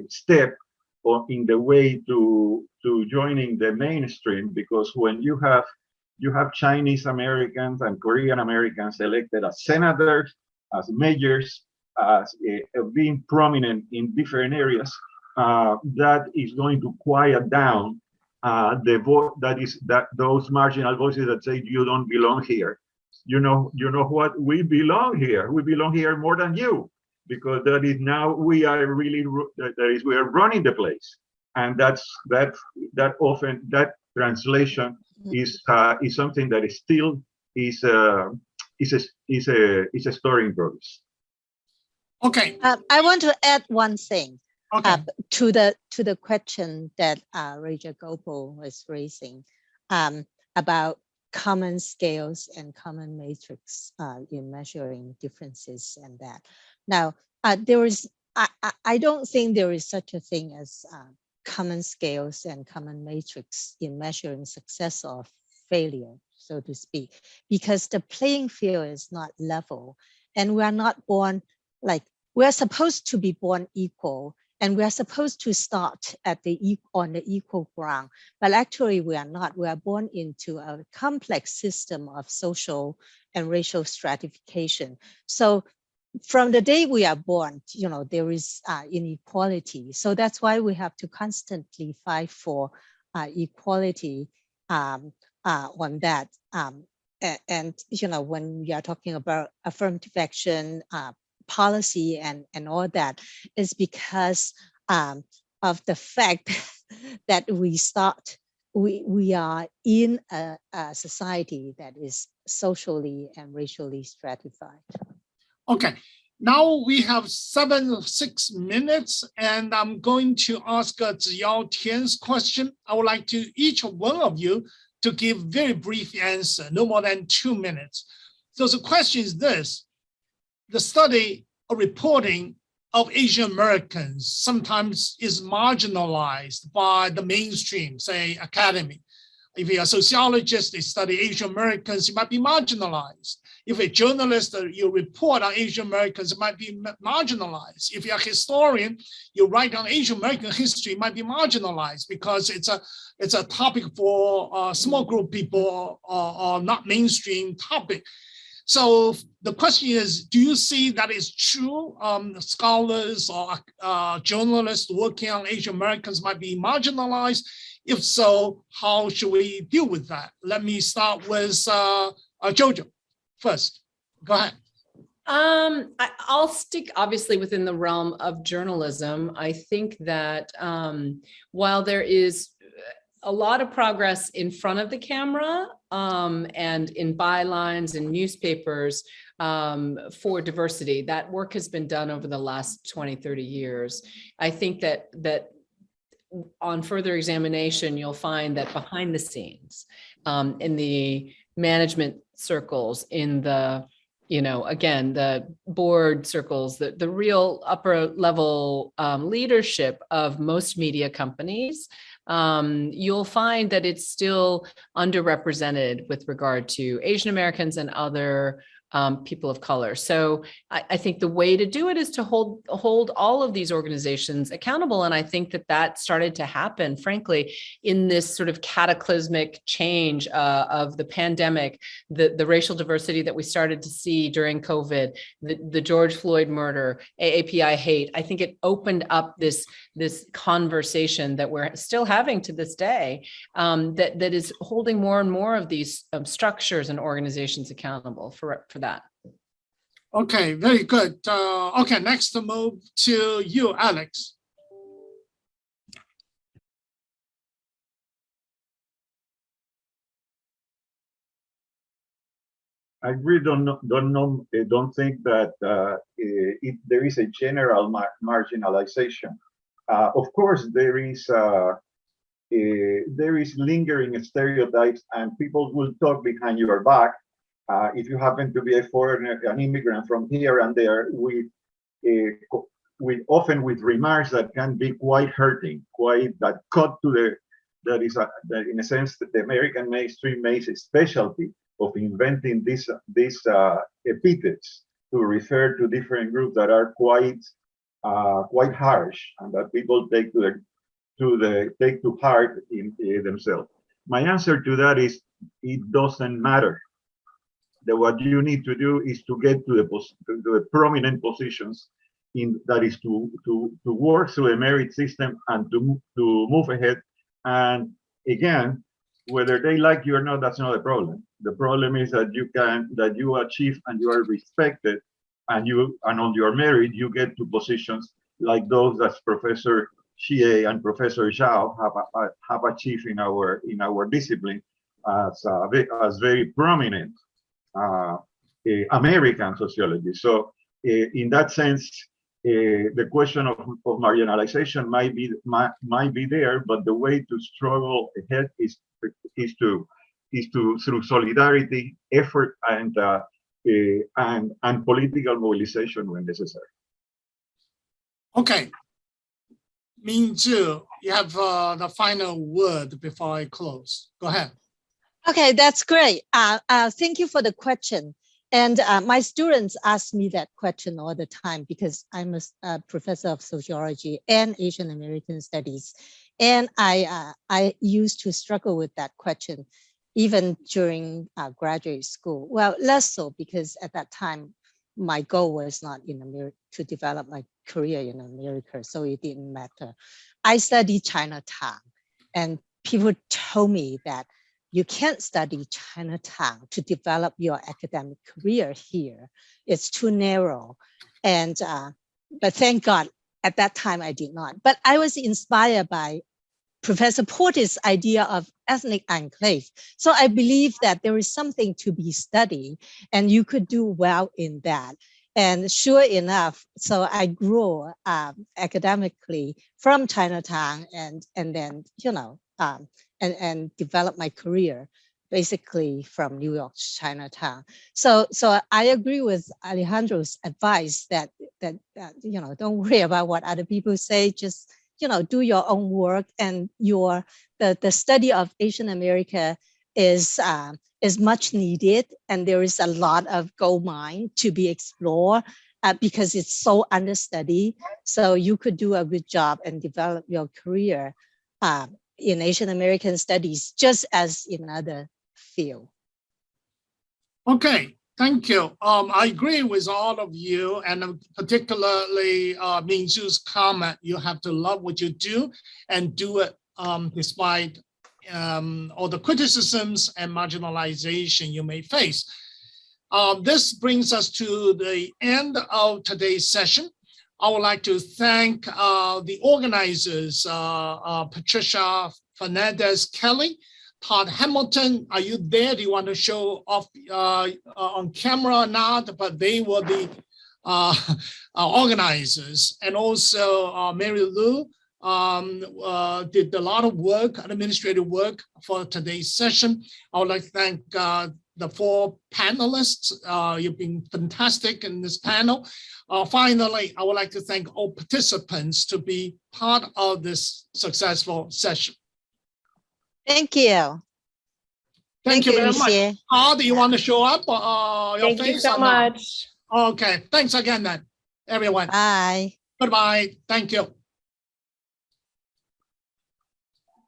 step in the way to joining the mainstream, because when you have Chinese Americans and Korean Americans elected as senators, as mayors, as being prominent in different areas, that is going to quiet down the vote. Those marginal voices that say you don't belong here. You know what? We belong here. We belong here more than you, because that is now we are running the place, and that often that translation is something that is still is a story in progress. Okay. I want to add one thing Okay. to the question that Raja Gopal was raising about common scales and common matrix in measuring differences and that. Now, I don't think there is such a thing as common scales and common matrix in measuring success or failure, so to speak, because the playing field is not level, and we are not born we're supposed to be born equal, and we are supposed to start on the equal ground, but actually we are not. We are born into a complex system of social and racial stratification. So from the day we are born, there is inequality. So that's why we have to constantly fight for equality on that. And when we are talking about affirmative action, policy and all that, is because of the fact that we are in a society that is socially and racially stratified. Okay. Now we have 6 minutes, and I'm going to ask Ziyao Tian's question. I would like each one of you to give very brief answer, no more than 2 minutes. So the question is this: the study or reporting of Asian Americans sometimes is marginalized by the mainstream, say, academy. If you're a sociologist, they study Asian Americans, you might be marginalized. If a journalist, you report on Asian Americans, it might be marginalized. If you're a historian, you write on Asian American history, it might be marginalized because it's a topic for small group people or not mainstream topic. So the question is, do you see that is true? Scholars or journalists working on Asian Americans might be marginalized. If so, how should we deal with that? Let me start with Jojo first. Go ahead. I'll stick obviously within the realm of journalism. I think that while there is a lot of progress in front of the camera, and in bylines and newspapers for diversity. That work has been done over the last 20, 30 years. I think that on further examination, you'll find that behind the scenes, in the management circles, in the, again, the board circles, the real upper level leadership of most media companies, you'll find that it's still underrepresented with regard to Asian Americans and other people of color. So I think the way to do it is to hold all of these organizations accountable. And I think that started to happen, frankly, in this sort of cataclysmic change of the pandemic, the racial diversity that we started to see during COVID, the George Floyd murder, AAPI hate. I think it opened up this conversation that we're still having to this day, that is holding more and more of these structures and organizations accountable for that. Okay, very good. Okay, next to move to you, Alex. I really don't think that there is a general marginalization. Of course, there is lingering stereotypes, and people will talk behind your back. If you happen to be a foreigner, an immigrant from here and there, often with remarks that can be quite hurting, that cut to that in a sense that the American mainstream makes a specialty of inventing these epithets to refer to different groups that are quite harsh and that people take to heart in themselves. My answer to that is it doesn't matter. That what you need to do is to get to the prominent positions, that is to work through a merit system and to move ahead. And again, whether they like you or not, that's not a problem. The problem is that you achieve and you are respected, and on your merit you get to positions like those that Professor Xie and Professor Zhao have achieved in our discipline as very prominent American sociology. So in that sense, the question of marginalization might be there, but the way to struggle ahead is to through solidarity, effort, and political mobilization when necessary. Okay, Minju, you have the final word before I close. Go ahead. Okay, that's great. Thank you for the question. And my students ask me that question all the time because I'm a professor of sociology and Asian American studies. And I used to struggle with that question even during graduate school. Well, less so because at that time, my goal was not in America to develop my career in America, so it didn't matter. I studied Chinatown, and people told me that you can't study Chinatown to develop your academic career here. It's too narrow. And but thank God, at that time I did not. But I was inspired by Professor Porter's idea of ethnic enclave. So I believe that there is something to be studied and you could do well in that. And sure enough, so I grew academically from Chinatown and then, and developed my career basically from New York to Chinatown. So I agree with Alejandro's advice that don't worry about what other people say, just do your own work, and the study of Asian America is much needed, and there is a lot of gold mine to be explored because it's so understudied. So you could do a good job and develop your career in Asian American studies, just as in other fields. Okay, thank you. I agree with all of you, and particularly Minju's comment. You have to love what you do and do it despite all the criticisms and marginalization you may face. This brings us to the end of today's session. I would like to thank the organizers, Patricia Fernandez-Kelly, Todd Hamilton, are you there? Do you want to show off on camera or not? But they were the organizers. And also Mary Lou did a lot of work, administrative work for today's session. I would like to thank the 4 panelists. You've been fantastic in this panel. Finally, I would like to thank all participants to be part of this successful session. Thank you. Thank you very much. Xie. How do you want to show up? Your Thank you face so or not? much. Okay, thanks again then, everyone. Bye. Goodbye. Thank you.